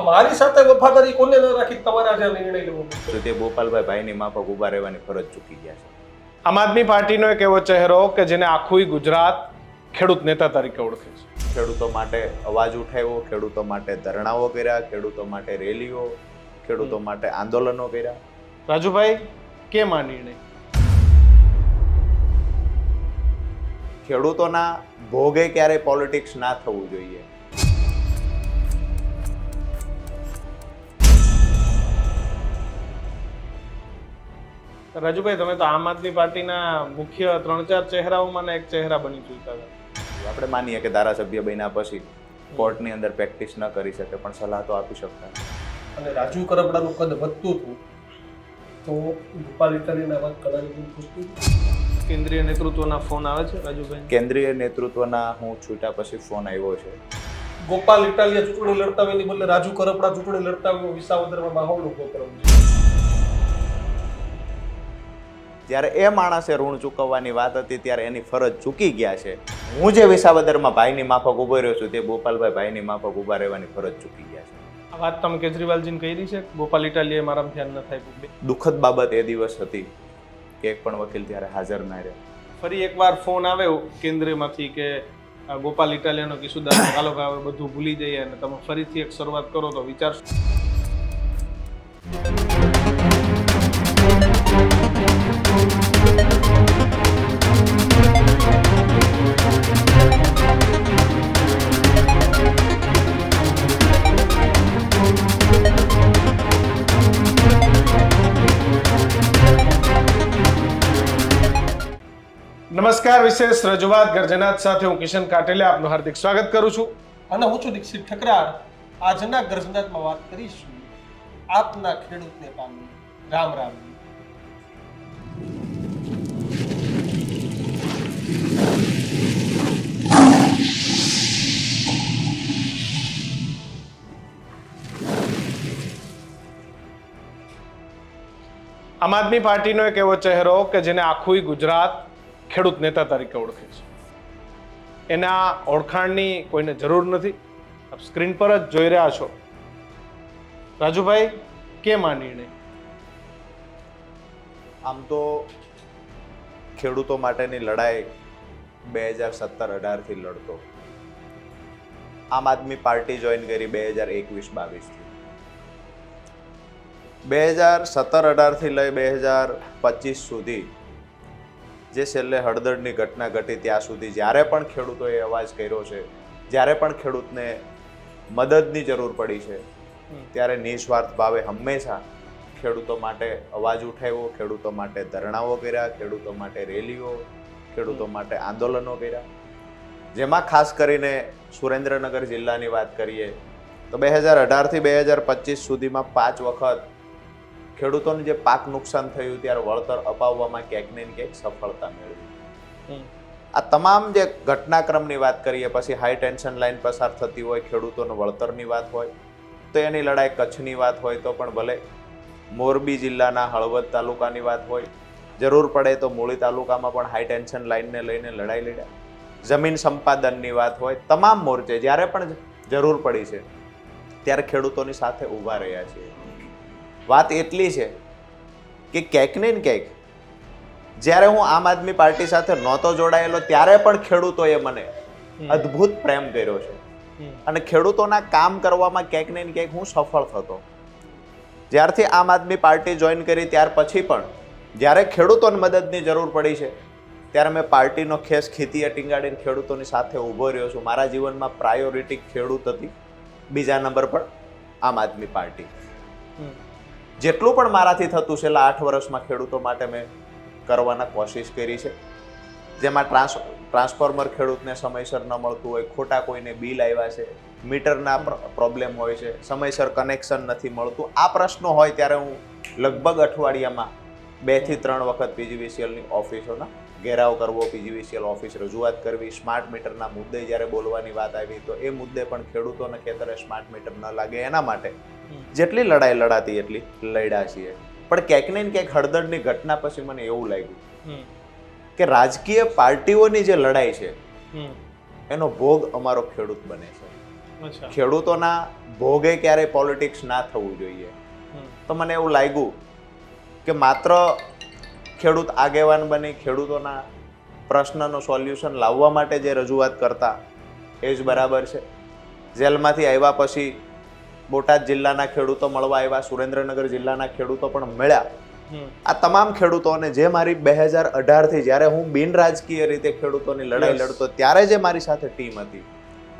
મારી સાથે વફાદારી કોને ન રાખી તમારે આજે આ નિર્ણય લેવો પડ્યો? તો તે ગોપાલભાઈ ભાઈની માફક ઊભા રહેવાની ફરજ ચૂકી ગયા છે. આમ આદમી પાર્ટીનો એક એવો ચહેરો કે જેને આખું ગુજરાત ખેડૂત નેતા તરીકે ઓળખે છે. ખેડૂતો માટે અવાજ ઉઠાવ્યો, ખેડૂતો માટે ધરણાઓ કર્યા, ખેડૂતો માટે રેલીઓ, ખેડૂતો માટે આંદોલનો કર્યા. રાજુભાઈ, કેમ આ નિર્ણય? ખેડૂતોના ભોગે ક્યારેય પોલિટિક્સ ના થવું જોઈએ. રાજુભાઈ, તમે તો આમ આદમી પાર્ટીના મુખ્ય 3-4 ચહેરાઓમાં એક ચહેરા બની ચૂક્યા હતા. આપણે માનીએ કે ધારાસભ્ય બન્યા પછી કોર્ટની અંદર પ્રેક્ટિસ ન કરી શકે પણ સલાહ તો આપી શકતા. અને રાજુ કરપડાનું કદ વધતું હતું તો ગોપાલ ઇટાલિયાના વાત કરવાની પૂછતી કેન્દ્રીય નેતૃત્વના ફોન આવે છે રાજુભાઈ? કેન્દ્રીય નેતૃત્વના હું છૂટ્યા પછી ફોન આવ્યો છે. ગોપાલ ઇટાલિયા ચૂંટણી લડતા હોય એની બદલે રાજુ કરપડા ચૂંટણી લડતા હોય વિસાવદરમાં માહોલ ઉભો કરવો છે. જ્યારે એ માણસે ઋણ ચૂકવવાની વાત હતી ત્યારે એની ફરજ ચૂકી ગયા છે. હું જે વિસાવદરમાં ભાઈની માફક ઉભો રહ્યો છું તે ગોપાલભાઈ ભાઈની માફક ઉભા રહેવાની ફરજ ચૂકી ગયા છે. આ વાત તમે કેજરીવાલજીને કહી છે? ગોપાલ ઇટાલિયાએ મારા ધ્યાન ન થાય. દુઃખદ બાબત એ દિવસ હતી કે એક પણ વકીલ ત્યારે હાજર ના રહ્યો. ફરી એકવાર ફોન આવ્યો કેન્દ્રમાંથી કે ગોપાલ ઇટાલિયાનો કિસ્સુદાર ચાલો કે હવે બધું ભૂલી જઈએ અને તમે ફરીથી એક શરૂઆત કરો તો વિચારશો? નમસ્કાર, વિશેષ રજૂઆત ગર્જનાત સાથે હું કિશન કાટેલે આપનું હાર્દિક સ્વાગત કરું છું. અને હું છું દીક્ષિત ઠકરાર. આજના ગર્જનાતમાં વાત કરીશું આપના ખેડૂતને પામી. રામ રામ. આમ આદમી પાર્ટીનો એક એવો ચહેરો કે જેને આખું ગુજરાત ખેડૂત નેતા તરીકે ઓળખે છે. એના ઓળખાણની કોઈને જરૂર નથી. આપ સ્ક્રીન પર જ જોઈ રહ્યા છો. રાજુભાઈ, કેમ આ નિર્ણય? આમ તો ખેડૂતો માટેની લડાઈ 2017-18થી લડતો. આમ આદમી પાર્ટી જોઈન કરી 2021-22થી. 2017-18થી લઈ 2025 સુધી જે છેલ્લે હળદરની ઘટના ઘટી ત્યાં સુધી જ્યારે પણ ખેડૂતોએ અવાજ કર્યો છે, જ્યારે પણ ખેડૂતને મદદની જરૂર પડી છે ત્યારે નિસ્વાર્થ ભાવે હંમેશા ખેડૂતો માટે અવાજ ઉઠાવ્યો, ખેડૂતો માટે ધરણાઓ કર્યા, ખેડૂતો માટે રેલીઓ, ખેડૂતો માટે આંદોલનો કર્યા. જેમાં ખાસ કરીને સુરેન્દ્રનગર જિલ્લાની વાત કરીએ તો 2018થી 2025 સુધીમાં 5 વખત ખેડૂતોને જે પાક નુકસાન થયું ત્યારે વળતર અપાવવામાં ક્યાંક ને ક્યાંક સફળતા મેળવી. આ તમામ જે ઘટનાક્રમની વાત કરીએ, પછી હાઈ ટેન્શન લાઈન પસાર થતી હોય, ખેડૂતોને વળતરની વાત હોય તો એની લડાઈ કચ્છની વાત હોય તો પણ ભલે, મોરબી જિલ્લાના હળવદ તાલુકાની વાત હોય, જરૂર પડે તો મૂળી તાલુકામાં પણ હાઈ ટેન્શન લાઈનને લઈને લડાઈ લડ્યા. જમીન સંપાદનની વાત હોય, તમામ મોરચે જ્યારે પણ જરૂર પડી છે ત્યારે ખેડૂતોની સાથે ઊભા રહ્યા છીએ. વાત એટલી છે કે ક્યાંક ને ક્યાંક જ્યારે હું આમ આદમી પાર્ટી સાથે નહોતો જોડાયેલો ત્યારે પણ ખેડૂતોએ મને અદ્ભુત પ્રેમ કર્યો છે અને ખેડૂતોના કામ કરવામાં ક્યાંક ને ક્યાંક હું સફળ થતો. જ્યારથી આમ આદમી પાર્ટી જોઈન કરી ત્યાર પછી પણ જ્યારે ખેડૂતોને મદદની જરૂર પડી છે ત્યારે મેં પાર્ટીનો ખેસ ખીતીએ ટીંગાડીને ખેડૂતોની સાથે ઊભો રહ્યો છું. મારા જીવનમાં પ્રાયોરિટી ખેડૂત હતી, બીજા નંબર પર આમ આદમી પાર્ટી. જેટલું પણ મારાથી થતું છેલ્લા 8 વર્ષમાં ખેડૂતો માટે મેં કરવાના કોશિશ કરી છે. જેમાં ટ્રાન્સફોર્મર ખેડૂતને સમયસર ન મળતું હોય, ખોટા કોઈને બિલ આવ્યા છે, મીટરના પ્રોબ્લેમ હોય છે, સમયસર કનેક્શન નથી મળતું, આ પ્રશ્નો હોય ત્યારે હું લગભગ અઠવાડિયામાં 2 થી 3 વખત પીજીવીસીએલની ઓફિસોના ઘેરાવ કરવો, પીજીવીસીએલ ઓફિસ રજૂઆત કરવી. સ્માર્ટ મીટરના મુદ્દે જ્યારે બોલવાની વાત આવી તો એ મુદ્દે પણ ખેડૂતોને ખેતરે સ્માર્ટ મીટર ન લાગે એના માટે જેટલી લડાઈ લડાતી એટલી લડ્યા છીએ. પણ ક્યાંક ને ક્યાંક હળદરની ઘટના પછી મને એવું લાગ્યું કે રાજકીય પાર્ટીઓની જે લડાઈ છે એનો ભોગ અમારો ખેડૂત બને છે. અચ્છા. ખેડૂતોના ભોગે ક્યારેય પોલિટિક્સ ના થવું જોઈએ. તો મને એવું લાગ્યું કે માત્ર ખેડૂત આગેવાન બની ખેડૂતોના પ્રશ્નનો સોલ્યુશન લાવવા માટે જે રજૂઆત કરતા એ જ બરાબર છે. જેલમાંથી આવ્યા પછી બોટાદ જિલ્લાના ખેડૂતો મળવા આવ્યા, સુરેન્દ્રનગર જિલ્લાના ખેડૂતો પણ મળ્યા. આ તમામ ખેડૂતોને જે મારી 2018 થી જ્યારે હું બિન રાજકીય રીતે ખેડૂતોની લડાઈ લડતો ત્યારે જે મારી સાથે ટીમ હતી,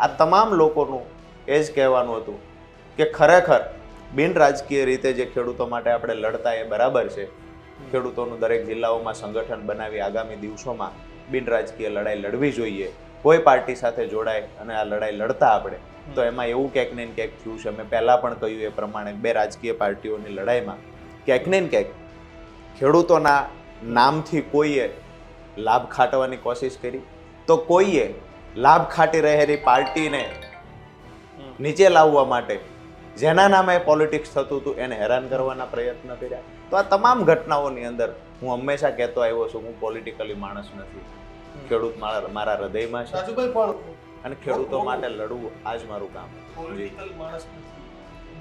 આ તમામ લોકોનું એ જ કહેવાનું હતું કે ખરેખર બિન રાજકીય રીતે જે ખેડૂતો માટે આપણે લડતા એ બરાબર છે. ખેડૂતોનું દરેક જિલ્લાઓમાં સંગઠન બનાવી આગામી દિવસોમાં બિન રાજકીય લડાઈ લડવી જોઈએ. કોઈ પાર્ટી સાથે જોડાય અને આ લડાઈ લડતા આપણે તો એમાં એવું ક્યાંક ને ક્યાંક થયું છે. મેં પહેલા પણ કહ્યું એ પ્રમાણે બે રાજકીય પાર્ટીઓની લડાઈમાં ક્યાંક ને ક્યાંક ખેડૂતોના નામથી કોઈએ લાભ ખાટવાની કોશિશ કરી તો કોઈએ લાભ ખાટી રહેલી પાર્ટીને નીચે લાવવા માટે જેના નામે પોલિટિક્સ થતું હતું એને હેરાન કરવાના પ્રયત્ન કર્યા. તો આ તમામ ઘટનાઓની અંદર હું હંમેશા કહેતો આવ્યો છું, હું પોલિટિકલી માણસ નથી. ખેડૂત મારા હૃદયમાં છે રાજુભાઈ પણ અને ખેડૂતો માટે લડવું આ જ મારું કામ. પોલિટિકલ માણસ નથી.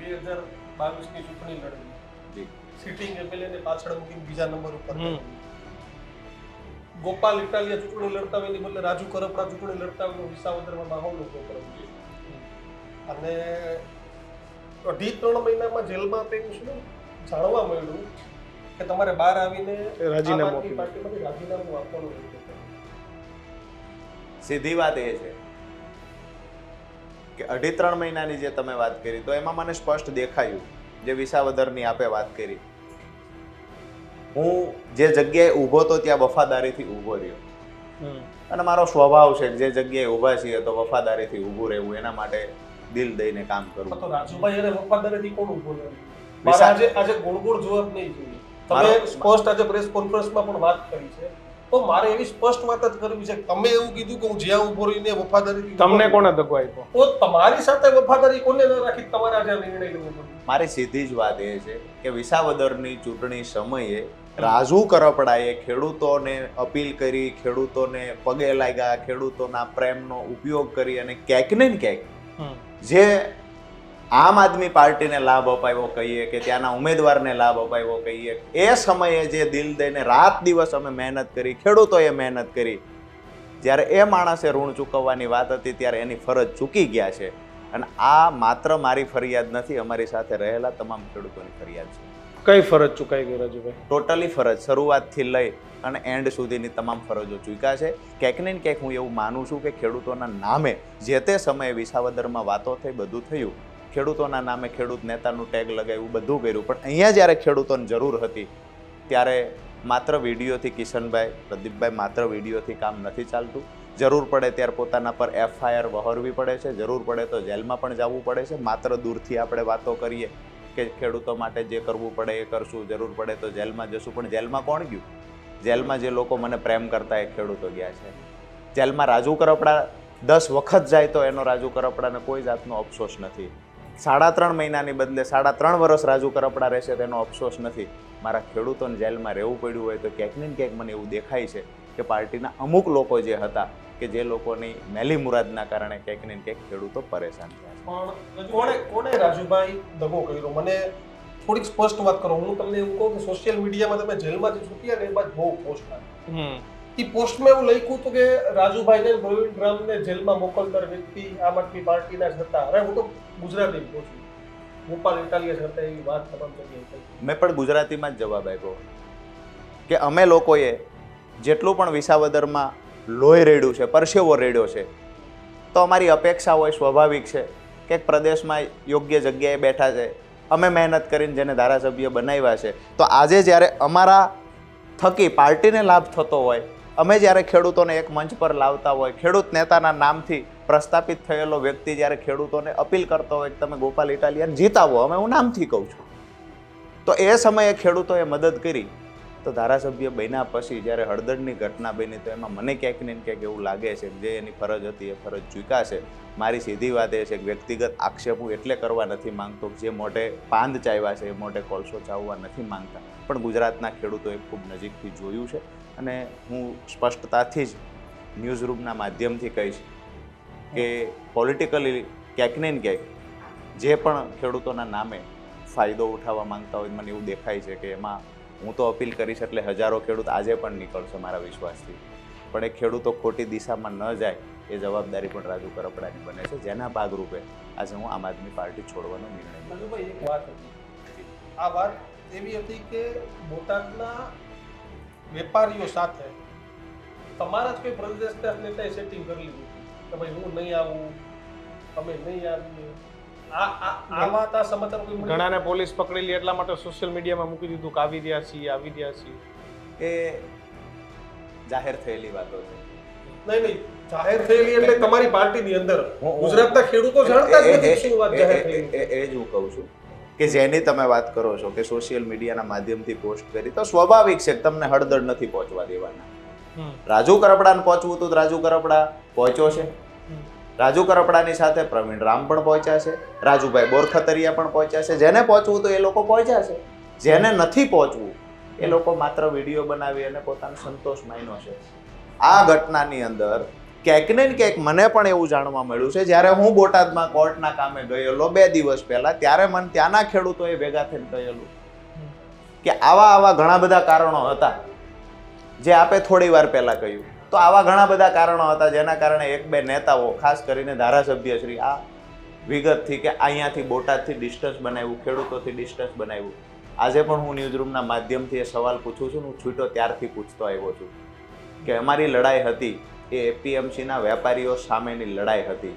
2022 ની ચૂંટણી લડવી, જી સિટિંગ એમએલએ ને પાછળ મૂકીને બીજા નંબર ઉપર ગોપાલ ઇટાલિયા ચૂંટણી લડતા હોય એની બદલે રાજુ કરપડા ચૂંટણી લડતા હોય વિસાવદરમાં માહોલ ઉભો કરવો જોઈએ. અને 2.5-3 મહિનામાં જેલમાં તેવું શું જાણવા મળ્યું કે તમારે બહાર આવીને રાજીનામું આમ આદમી પાર્ટીમાંથી રાજીનામું આપવાનું હતું. સીધી વાત એ છે કે 2.5-3 મહિનાની જે તમે વાત કરી તો એમાં મને સ્પષ્ટ દેખાયું જે વિસાવદરની આપે વાત કરી. હું જે જગ્યાએ ઊભો તો ત્યાં વફાદારીથી ઊભો રહ્યો અને મારો સ્વભાવ છે જે જગ્યાએ ઊભા છીએ તો વફાદારીથી ઊભું રહેવું, એના માટે દિલ દઈને કામ કરવું. તો રાજુભાઈ એને વફાદારીથી કોણ ઊભો રહે? મારે આજે ગુણગુણ જવાબ નહીં જોઈએ. તમે સ્પષ્ટ આજે પ્રેસ કોન્ફરન્સમાં પણ વાત કરી છે તો મારે એવી સ્પષ્ટ વાત જ કરવી છે. તમે એવું કીધું કે હું જ્યાં ઊભો રહીને વફાદારીથી, તમને કોણે દગો આપ્યો? તો તમારી સાથે વફાદારી કોને ન રાખી તમારે આજે નિર્ણય લેવો પડ્યો? મારી સીધી જ વાત એ છે કે વિસાવદરની ચૂંટણી સમયે રાજુ કરપડાએ ખેડૂતોને અપીલ કરી, ખેડૂતોને પગે લાગ્યા, ખેડૂતોના પ્રેમનો ઉપયોગ કરી અને ક્યાંક ને ક્યાંક જે આમ આદમી પાર્ટીને લાભ અપાવ્યો કહીએ કે ત્યાંના ઉમેદવારને લાભ અપાવ્યો કહીએ, એ સમયે જે દિલ દઈને રાત દિવસ અમે મહેનત કરી, ખેડૂતોએ મહેનત કરી, જ્યારે એ માણસે ઋણ ચૂકવવાની વાત હતી ત્યારે એની ફરજ ચૂકી ગયા છે. અને આ માત્ર મારી ફરિયાદ નથી, અમારી સાથે રહેલા તમામ ખેડૂતોની ફરિયાદ છે. કઈ ફરજ ચૂકાઈ ગઈ રાજુભાઈ? ટોટલી ફરજ શરૂઆતથી લઈ અને એન્ડ સુધીની તમામ ફરજો ચૂક્યા છે. ક્યાંક ને ક્યાંક હું એવું માનું છું કે ખેડૂતોના નામે જે તે સમયે વિસાવદરમાં વાતો થઈ, બધું થયું, ખેડૂતોના નામે ખેડૂત નેતાનું ટેગ લગાવ્યું, બધું કર્યું, પણ અહીંયા જ્યારે ખેડૂતોની જરૂર હતી ત્યારે માત્ર વિડીયોથી કિશનભાઈ, પ્રદીપભાઈ, માત્ર વિડીયોથી કામ નથી ચાલતું. જરૂર પડે ત્યારે પોતાના પર FIR વહોરવી પડે છે, જરૂર પડે તો જેલમાં પણ જવું પડે છે. માત્ર દૂરથી આપણે વાતો કરીએ કે ખેડૂતો માટે જે કરવું પડે એ કરશું, જરૂર પડે તો જેલમાં જશું, પણ જેલમાં કોણ ગયું? જેલમાં જે લોકો મને પ્રેમ કરતા એ ખેડૂતો ગયા છે. જેલમાં રાજુ કરપડા 10 વખત જાય તો એનો રાજુ કરપડાને કોઈ જાતનો અફસોસ નથી. 3.5 મહિનાની બદલે 3.5 વર્ષ રાજુ કરપડા રહેશે તેનો અફસોસ નથી. મારા ખેડૂતોને જેલમાં રહેવું પડ્યું હોય તો ક્યાંક ને ક્યાંક મને એવું દેખાય છે કે પાર્ટીના અમુક લોકો જે હતા કે જે લોકોની મેલી મુરાદના કારણે ક્યાંક ને ક્યાંક ખેડૂતો પરેશાન થયા છે. પણ કોણે રાજુભાઈ દગો કર્યો? મને થોડીક સ્પષ્ટ વાત કરો. હું તમને એવું કહું કે સોશિયલ મીડિયામાં તમે જેલમાંથી છૂટ્યા ને એ બાદ બહુ પોસ્ટ આવી. એ પોસ્ટમાં એવું લખ્યું હતું કે રાજુભાઈને પ્રવીણ રામને જેલમાં મોકલનાર વ્યક્તિ આમ આદમી પાર્ટીના જ હતા. અરે હું તો ગુજરાતી કહું છું, ગોપાલ ઇટાલિયા હતા, એવી વાત તમામ જગ્યાએ થઈ. મેં પણ ગુજરાતીમાં જ જવાબ આપ્યો કે અમે લોકોએ જેટલું પણ વિસાવદરમાં લોહી રેડ્યું છે, પરસેવો રેડ્યો છે, તો અમારી અપેક્ષા હોય, સ્વાભાવિક છે કે પ્રદેશમાં યોગ્ય જગ્યાએ બેઠા છે, અમે મહેનત કરીને જેને ધારાસભ્ય બનાવ્યા છે, તો આજે જ્યારે અમારા થકી પાર્ટીને લાભ થતો હોય, અમે જ્યારે ખેડૂતોને એક મંચ પર લાવતા હોય, ખેડૂત નેતાના નામથી પ્રસ્થાપિત થયેલો વ્યક્તિ જ્યારે ખેડૂતોને અપીલ કરતો હોય કે તમે ગોપાલ ઇટાલિયાને જીતાવો, અમે હું નામથી કહું છું, તો એ સમયે ખેડૂતોએ મદદ કરી. તો ધારાસભ્ય બન્યા પછી જ્યારે હળદરની ઘટના બની તો એમાં મને ક્યાંક ને ક્યાંક એવું લાગે છે કે જે એની ફરજ હતી એ ફરજ ચૂક્યા છે. મારી સીધી વાત એ છે કે વ્યક્તિગત આક્ષેપ હું એટલે કરવા નથી માંગતો કે જે મોઢે પાંદ ચાવ્યા છે એ મોઢે કોલસો ચાવવા નથી માંગતા, પણ ગુજરાતના ખેડૂતોએ ખૂબ નજીકથી જોયું છે. અને હું સ્પષ્ટતાથી જ ન્યૂઝરૂમના માધ્યમથી કહીશ કે પોલિટિકલી ક્યાંક ને ક્યાંક જે પણ ખેડૂતોના નામે ફાયદો ઉઠાવવા માંગતા હોય મને એવું દેખાય છે કે એમાં હું તો અપીલ કરીશ એટલે હજારો ખેડૂત આજે પણ નીકળશે મારા વિશ્વાસથી, પણ એ ખેડૂતો ખોટી દિશામાં ન જાય એ જવાબદારી પણ રાજુ કરપડાની બને છે, જેના ભાગરૂપે આજે હું આમ આદમી પાર્ટી છોડવાનો નિર્ણય લીધો. રાજુભાઈ, એક વાત હતી, આ વાત એવી હતી કે બોટાદના વેપારીઓ સાથે તમારા જ કોઈ પ્રદેશના નેતાએ સેટિંગ કરી લીધું કે ભાઈ હું નહીં આવું, તમે નહીં આવીએ. આ વાત આ સમાચાર કોઈ મળ્યા? ઘણાને પોલીસ પકડી લી એટલા માટે સોશિયલ મીડિયામાં મૂકી દીધું કે આવી રહ્યા છીએ. એ જાહેર થયેલી વાતો છે. નહીં, જાહેર થયેલી એટલે તમારી પાર્ટીની અંદર ગુજરાતના ખેડૂતો જાણતા જ નથી શું વાત જાહેર થયેલી. એ જ હું કહું છું કે જેની તમે વાત કરો છો કે સોશિયલ મીડિયાના માધ્યમથી પોસ્ટ કરી, તો સ્વાભાવિક છે કે તમને હળદર નથી પહોંચવા દેવાના. રાજુ કરપડાને પહોંચવું હતું તો રાજુ કરપડા પહોંચ્યો છે. રાજુ કરપડાની સાથે પ્રવીણ રામ પણ પહોંચ્યા છે, રાજુભાઈ બોરખતરિયા પણ પહોંચ્યા છે. જેને પહોંચવું તો એ લોકો પહોંચ્યા છે, જેને નથી પહોંચવું એ લોકો માત્ર વિડીયો બનાવી અને પોતાનો સંતોષ માન્યો છે. આ ઘટનાની અંદર ક્યાંક ને ક્યાંક મને પણ એવું જાણવા મળ્યું છે, જ્યારે હું બોટાદમાં કોર્ટના કામે ગયેલો 2 દિવસ પહેલા, ત્યારે મને ત્યાંના ખેડૂતોએ ભેગા થઈને કહેલું કે આવા ઘણા બધા કારણો હતા જે આપે થોડી વાર પહેલા કહ્યું. તો આવા ઘણા બધા કારણો હતા જેના કારણે 1-2 નેતાઓ, ખાસ કરીને ધારાસભ્ય શ્રી, આ વિગતથી કે અહીંયાથી બોટાદથી ડિસ્ટન્સ બનાવ્યું, ખેડૂતોથી ડિસ્ટન્સ બનાવ્યું. આજે પણ હું ન્યૂઝરૂમના માધ્યમથી એ સવાલ પૂછું છું. હું છૂટો ત્યારથી પૂછતો આવ્યો છું કે અમારી લડાઈ હતી એ એપીએમસીના વેપારીઓ સામેની લડાઈ હતી.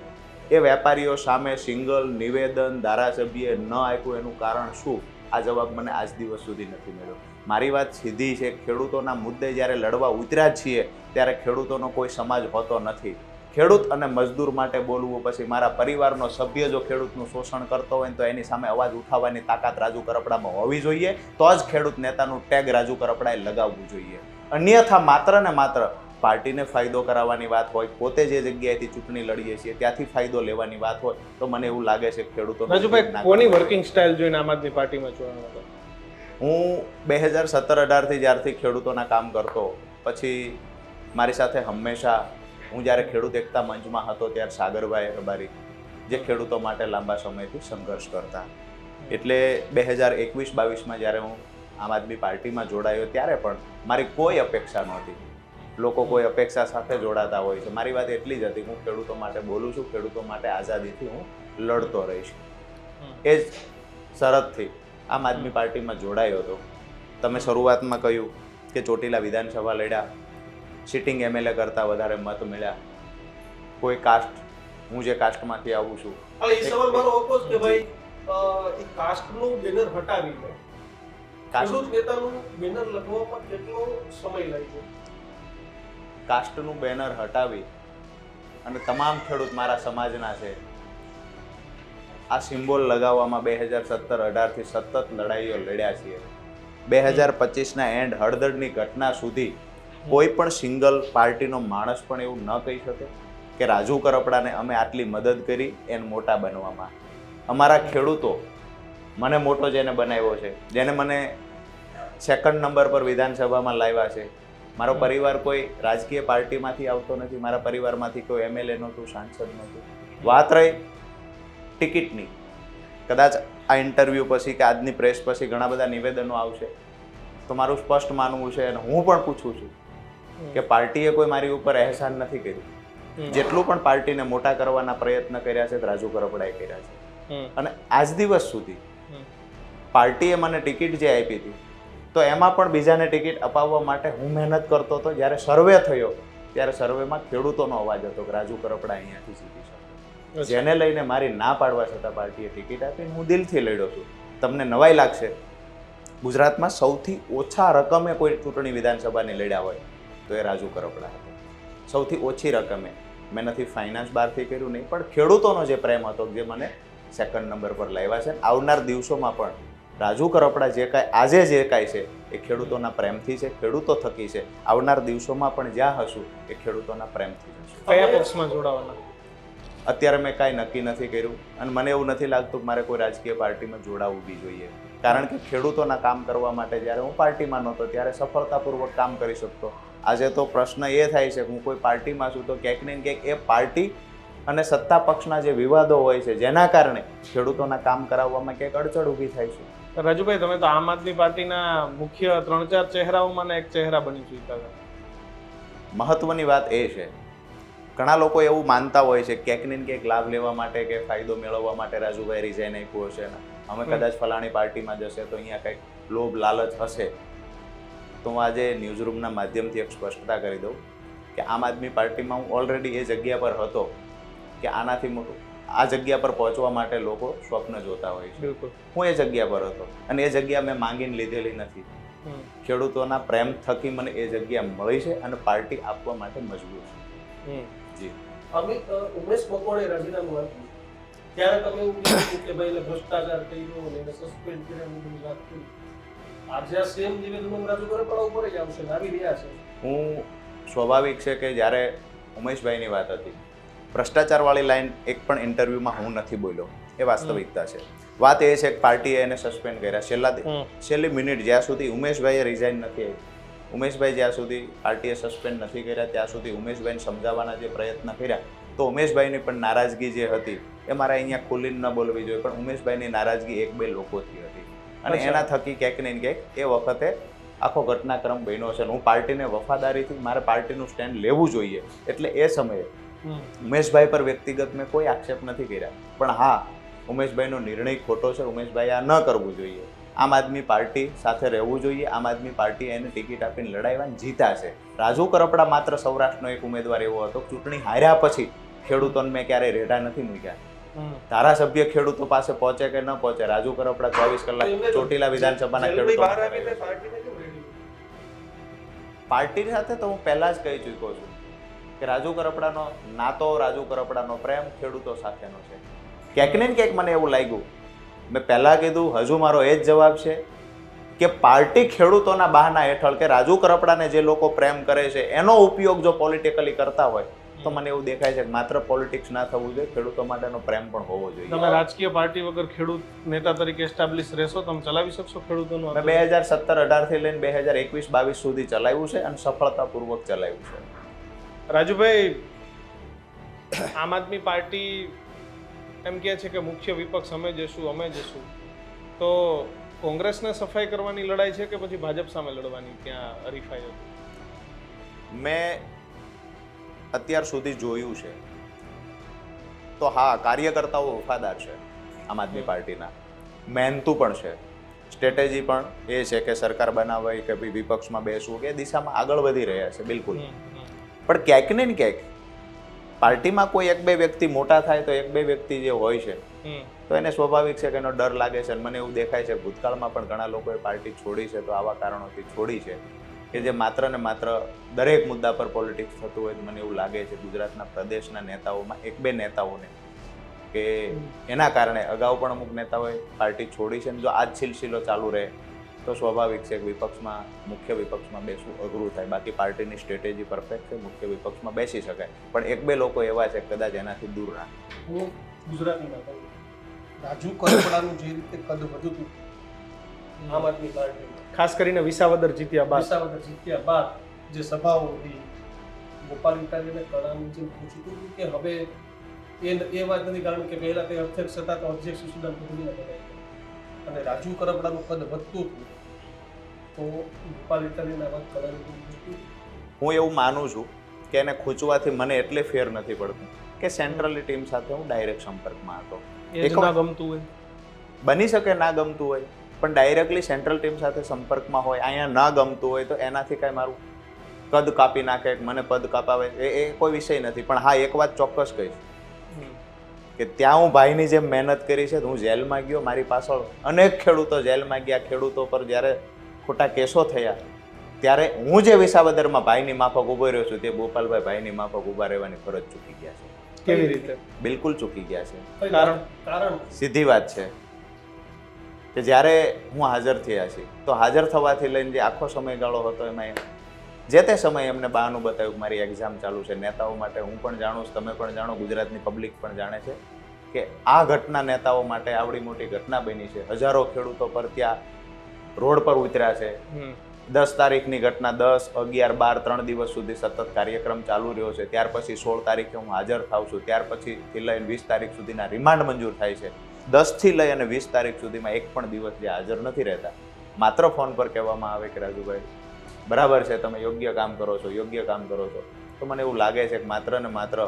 એ વેપારીઓ સામે સિંગલ નિવેદન ધારાસભ્યએ ન આપ્યું એનું કારણ શું? આ જવાબ મને આજ દિવસ સુધી નથી મળ્યો. મારી વાત સીધી છે, ખેડૂતોના મુદ્દે જ્યારે લડવા ઉતર્યા છીએ ત્યારે ખેડૂતોનો કોઈ સમાજ હોતો નથી. ખેડૂત અને મજદૂર માટે બોલવું, પછી મારા પરિવારનો સભ્ય જો ખેડૂતનું શોષણ કરતો હોય તો એની સામે અવાજ ઉઠાવવાની તાકાત રાજુ કરપડામાં હોવી જોઈએ. તો જ ખેડૂત નેતાનું ટેગ રાજુ કરપડાએ લગાવવું જોઈએ. અન્યથા માત્ર ને માત્ર પાર્ટીને ફાયદો કરાવવાની વાત હોય, પોતે જે જગ્યાએથી ચૂંટણી લડીએ છીએ ત્યાંથી ફાયદો લેવાની વાત હોય, તો મને એવું લાગે છે ખેડૂતો. રાજુભાઈ, કોની વર્કિંગ સ્ટાઇલ જોઈને આમ આદમી પાર્ટીમાં જોડાયો હતો? હું 2017-18 થી જ્યારથી ખેડૂતોના કામ કરતો, પછી મારી સાથે હંમેશા, હું જ્યારે ખેડૂત એકતા મંચમાં હતો ત્યારે સાગરભાઈ રબારી જે ખેડૂતો માટે લાંબા સમયથી સંઘર્ષ કરતા. એટલે 2021-22માં જ્યારે હું આમ આદમી પાર્ટીમાં જોડાયો ત્યારે પણ મારી કોઈ અપેક્ષા નહોતી. લોકો કોઈ અપેક્ષા સાથે જોડાતા હોય છે. મારી વાત એટલી જ હતી, હું ખેડૂતો માટે બોલું છું, ખેડૂતો માટે આઝાદીથી હું લડતો રહીશ. એ જ શરતથી આમ આદમી પાર્ટીમાં જોડાયો હતો. તમે શરૂઆતમાં કહ્યું કે ચોટીલા વિધાનસભા લડ્યા, સિટિંગ એમએલએ કરતાં વધારે મત મળ્યા. કોઈ કાસ્ટ, હું જે કાસ્ટમાંથી આવું છું, એ સવાલ મારો હતો કે ભાઈ એ કાસ્ટનું બેનર હટાવી લે, ખેડૂત નેતાનું બેનર લગાવવામાં કેટલો સમય લાગ્યો? કાસ્ટનું બેનર હટાવી અને તમામ ખેડૂત મારા સમાજના છે આ સિમ્બોલ લગાવવામાં 2017-18 થી સતત લડાઈઓ લડ્યા છીએ. 2025ના એન્ડ હળદરની ઘટના સુધી કોઈ પણ સિંગલ પાર્ટીનો માણસ પણ એવું ન કહી શકે કે રાજુ કરપડાને અમે આટલી મદદ કરી એને મોટા બનવામાં. અમારા ખેડૂતો મને મોટો જેને બનાવ્યો છે, જેને મને 2nd નંબર પર વિધાનસભામાં લાવ્યા છે. મારો પરિવાર કોઈ રાજકીય પાર્ટીમાંથી આવતો નથી, મારા પરિવારમાંથી કોઈ એમએલએ નહોતું, સાંસદ નહોતું. વાત રહી ટિકિટની, કદાચ આ ઇન્ટરવ્યૂ પછી કે આજની પ્રેસ પછી ઘણા બધા નિવેદનો આવશે, તો મારું સ્પષ્ટ માનવું છે અને હું પણ પૂછું છું કે પાર્ટીએ કોઈ મારી ઉપર અહેસાન નથી કર્યું. જેટલું પણ પાર્ટીને મોટા કરવાના પ્રયત્ન કર્યા છે રાજુ કરપડાએ કર્યા છે. અને આજ દિવસ સુધી પાર્ટીએ મને ટિકિટ જે આપી હતી તો એમાં પણ બીજાને ટિકિટ અપાવવા માટે હું મહેનત કરતો હતો. જ્યારે સર્વે થયો ત્યારે સર્વેમાં ખેડૂતોનો અવાજ હતો કે રાજુ કરપડા અહીંયાથી જીતી શકે, જેને લઈને મારી ના પાડવા છતાં પાર્ટીએ ટિકિટ આપી. હું દિલથી લડ્યો છું. તમને નવાઈ લાગશે, ગુજરાતમાં સૌથી ઓછા રકમે કોઈ ચૂંટણી વિધાનસભાની લડ્યા હોય તો એ રાજુ કરપડા હતો. સૌથી ઓછી રકમે. મેં નથી ફાઇનાન્સ બહારથી કર્યું, નહીં, પણ ખેડૂતોનો જે પ્રેમ હતો જે મને 2nd નંબર પર લાવ્યા છે. આવનાર દિવસોમાં પણ રાજુ કરપડા જે કાંઈ આજે જે કાંઈ છે એ ખેડૂતોના પ્રેમથી છે, ખેડૂતો થકી છે. આવનાર દિવસોમાં પણ જ્યાં હશું એ ખેડૂતોના પ્રેમથી હશું. કયા પક્ષમાં જોડાવાના? અત્યારે મેં કાંઈ નક્કી નથી કર્યું અને મને એવું નથી લાગતું કે મારે કોઈ રાજકીય પાર્ટીમાં જોડાવવું બી જોઈએ. કારણ કે ખેડૂતોના કામ કરવા માટે જ્યારે હું પાર્ટીમાં નહોતો ત્યારે સફળતાપૂર્વક કામ કરી શકતો. આજે તો પ્રશ્ન એ થાય છે કે હું કોઈ પાર્ટીમાં છું તો ક્યાંક ને ક્યાંક એ પાર્ટી અને સત્તા પક્ષના જે વિવાદો હોય છે જેના કારણે ખેડૂતોના કામ કરાવવામાં ક્યાંક અડચણ ઊભી થાય છે. રાજુભાઈ, તમે તો આમ આદમી પાર્ટીના મુખ્ય 3-4 ચહેરાઓમાંના એક ચહેરા બની ચૂક્યા હતા. મહત્વની વાત એ છે, ઘણા લોકો એવું માનતા હોય છે ક્યાંક ને ક્યાંક લાભ લેવા માટે કે ફાયદો મેળવવા માટે રાજુભાઈ રિઝાઇન આપ્યું હશે ને અમે કદાચ ફલાણી પાર્ટીમાં જશે તો અહીંયા કંઈક લોભ લાલચ હશે. તો હું આજે ન્યૂઝરૂમના માધ્યમથી એક સ્પષ્ટતા કરી દઉં કે આમ આદમી પાર્ટીમાં હું ઓલરેડી એ જગ્યા પર હતો કે આનાથી મોટું આ જગ્યા પર પહોંચવા માટે લોકો સ્વપ્ન જોતા હોય છે. બિલકુલ. હું એ જગ્યા પર હતો અને એ જગ્યા મેં માંગીને લીધેલી નથી. ખેડૂતોના પ્રેમ થકી મને એ જગ્યા મળી છે અને પાર્ટી આપવા માટે મજબૂર છે. જી. અમિત, ઉમેશ મકવાણે રાજીનામું આપ્યું ત્યારે તમે એવું કીધું કે ભાઈ એટલે ભ્રષ્ટાચાર કર્યો ને એને સસ્પેન્ડ કર્યા ને બધી વાત કરી. આજે આ સેમ નિવેદનો રાજુ કરપડા ઉપર જ આવશે, આવી રહ્યા છે. હું સ્વાભાવિક છે કે જ્યારે ઉમેશભાઈની વાત હતી, ભ્રષ્ટાચારવાળી લાઈન એક પણ ઇન્ટરવ્યુમાં હું નથી બોલ્યો, એ વાસ્તવિકતા છે. વાત એ છે કે પાર્ટીએ એને સસ્પેન્ડ કર્યા છેલ્લી મિનિટ જ્યાં સુધી ઉમેશભાઈએ રિઝાઇન નથી આવી, ઉમેશભાઈ જ્યાં સુધી પાર્ટીએ સસ્પેન્ડ નથી કર્યા ત્યાં સુધી ઉમેશભાઈને સમજાવવાના જે પ્રયત્ન કર્યા તો ઉમેશભાઈની પણ નારાજગી જે હતી એ મારે અહીંયા ખુલ્લીને ન બોલવી જોઈએ, પણ ઉમેશભાઈની નારાજગી 1-2 લોકોથી હતી અને એના થકી ક્યાંક ને ક્યાંક એ વખતે આખો ઘટનાક્રમ બન્યો છે. હું પાર્ટીને વફાદારીથી મારે પાર્ટીનું સ્ટેન્ડ લેવું જોઈએ એટલે એ સમયે ઉમેશભાઈ પર વ્યક્તિગત મેં કોઈ આક્ષેપ નથી કર્યા, પણ હા ઉમેશભાઈનો નિર્ણય ખોટો છે. ઉમેશભાઈ આ ન કરવું જોઈએ. આમ આદમી પાર્ટી સાથે રહેવું જોઈએ. આમ આદમી પાર્ટી એને ટિકિટ આપીને લડાઈવાને જીતા છે. રાજુ કરપડા માત્ર સૌરાષ્ટ્રનો એક ઉમેદવાર એવો હતો, ચૂંટણી હાર્યા પછી ખેડૂતોને મેં ક્યારેય રેઢા નથી મૂક્યા. ધારાસભ્ય ખેડૂતો પાસે પહોંચે કે ન પહોંચે, રાજુ કરપડા 24 કલાક ચોટીલા વિધાનસભાના ખેડૂતો પાર્ટી સાથે તો હું પહેલા જ કહી ચૂક્યો છું કે રાજુ કરપડાનો નાતો, રાજુ કરપડાનો પ્રેમ ખેડૂતો સાથેનો છે. ક્યાંક ને ક્યાંક મને એવું લાગ્યું, મેં પહેલાં કીધું, હજુ મારો એ જ જવાબ છે કે પાર્ટી ખેડૂતોના બહાના હેઠળ કે રાજુ કરપડાને જે લોકો પ્રેમ કરે છે એનો ઉપયોગ જો પોલિટિકલી કરતા હોય તો મને એવું દેખાય છે કે માત્ર પોલિટિક્સ ના થવું જોઈએ, ખેડૂતો માટેનો પ્રેમ પણ હોવો જોઈએ. તમે રાજકીય પાર્ટી વગર ખેડૂત નેતા તરીકે એસ્ટાબ્લિશ રહેશો? તમે ચલાવી શકશો ખેડૂતોનું? મેં 2017-18 થી લઈને 2021-22 સુધી ચલાવ્યું છે અને સફળતાપૂર્વક ચલાવ્યું છે. રાજુભાઈ, આમ આદમી પાર્ટી એમ કહે છે કે મુખ્ય વિપક્ષ અમે જશું, તો કોંગ્રેસને સફાઈ કરવાની લડાઈ છે કે પછી ભાજપ સામે લડવાની ત્યાં હરીફાઈ હતી? મેં અત્યાર સુધી જોયું છે તો હા, કાર્યકર્તાઓ વફાદાર છે આમ આદમી પાર્ટીના, મહેનતુ પણ છે, સ્ટ્રેટેજી પણ એ છે કે સરકાર બનાવવી કે ભાઈ વિપક્ષમાં બેસવું કે દિશામાં આગળ વધી રહ્યા છે. બિલકુલ. પણ ક્યાંક ને ક્યાંક પાર્ટીમાં કોઈ 1-2 વ્યક્તિ મોટા થાય તો 1-2 વ્યક્તિ જે હોય છે તો એને સ્વાભાવિક છે કે એનો ડર લાગે છે. મને એવું દેખાય છે ભૂતકાળમાં પણ ઘણા લોકોએ પાર્ટી છોડી છે તો આવા કારણોથી છોડી છે કે જે માત્ર ને માત્ર દરેક મુદ્દા પર પોલિટિક્સ થતું હોય. મને એવું લાગે છે ગુજરાતના પ્રદેશના નેતાઓમાં 1-2 નેતાઓને કે એના કારણે અગાઉ પણ અમુક નેતાઓએ પાર્ટી છોડી છે. જો આ જ સિલસિલો ચાલુ રહે તો સ્વાભાવિક છે કે વિપક્ષમાં, મુખ્ય વિપક્ષમાં બેસવું અઘરું થાય. બાકી પાર્ટીની સ્ટ્રેટેજી પરફેક્ટ છે, મુખ્ય વિપક્ષમાં બેસી શકાય, પણ 1-2 લોકો એવા છે કદાચ એનાથી દૂર ના. હું ગુજરાતીમાં કહું, રાજુ કરપડાનું જે રીતે કદ વધતું આમ આદમી પાર્ટી, ખાસ કરીને વિસાવદર જીત્યા બાદ જે સભાઓ હતી, ગોપાલ ઇટાલીને કળાની જેમ પૂછતું હતું કે હવે એ વાત નથી, કારણ કે પહેલા તે અધ્યક્ષ હતા તો અધ્યક્ષ સુદાન પધુરીને બનાવ્યા અને રાજુ કરપડાનું કદ વધતું હતું તો ગોપાલ ઇટાલીના વાત કળાની. હું એવું માનું છું કે એને ખૂંચવાથી મને એટલે ફેર નથી પડતું કે સેન્ટ્રલની ટીમ સાથે હું ડાયરેક્ટ સંપર્કમાં હતો. ગમતું હોય બની શકે ના ગમતું હોય, પણ ડાયરેક્ટલી સેન્ટ્રલ ટીમ સાથે સંપર્કમાં હોય, અહીંયા ના ગમતું હોય તો એનાથી કાંઈ મારું કદ કાપી નાખે, મને પદ કાપાવે એ કોઈ વિષય નથી. પણ હા, એક વાત ચોક્કસ કહીશ કે ત્યાં હું ભાઈની જેમ મહેનત કરી છે. હું જેલમાં ગયો, મારી પાછળ અનેક ખેડૂતો જેલમાં ગયા. ખેડૂતો પર જ્યારે ખોટા કેસો થયા ત્યારે હું જે વિસાવદરમાં ભાઈની માફક ઊભો રહ્યો છું તે ગોપાલભાઈ ભાઈની માફક ઊભા રહેવાની ફરજ ચૂકી ગયા છે. કેવી રીતે? બિલકુલ ચૂકી ગયા છે. કારણ સીધી વાત છે કે જ્યારે હું હાજર થયા છીએ તો હાજર થવાથી લઈને જે આખો સમયગાળો હતો એમાં જે તે સમયે એમને બહાનું બતાવ્યું કે મારી એક્ઝામ ચાલુ છે. નેતાઓ માટે હું પણ જાણું છું, તમે પણ જાણો, ગુજરાતની પબ્લિક પણ જાણે છે કે આ ઘટના નેતાઓ માટે આવડી મોટી ઘટના બની છે. હજારો ખેડૂતો પર ત્યાં રોડ પર ઉતર્યા છે, 10 તારીખની ઘટના 10, 11, 12 3 દિવસ સુધી સતત કાર્યક્રમ ચાલુ રહ્યો છે. ત્યાર પછી 16 તારીખે હું હાજર થાઉં છું. ત્યાર પછીથી લઈને 20 તારીખ સુધીના રિમાન્ડ મંજૂર થાય છે. 10 થી લઈ અને 20 તારીખ સુધીમાં એક પણ દિવસ જે હાજર નથી રહેતા, માત્ર ફોન પર કહેવામાં આવે કે રાજુભાઈ બરાબર છે, તમે યોગ્ય કામ કરો છો, યોગ્ય કામ કરો છો. તો મને એવું લાગે છે કે માત્ર ને માત્ર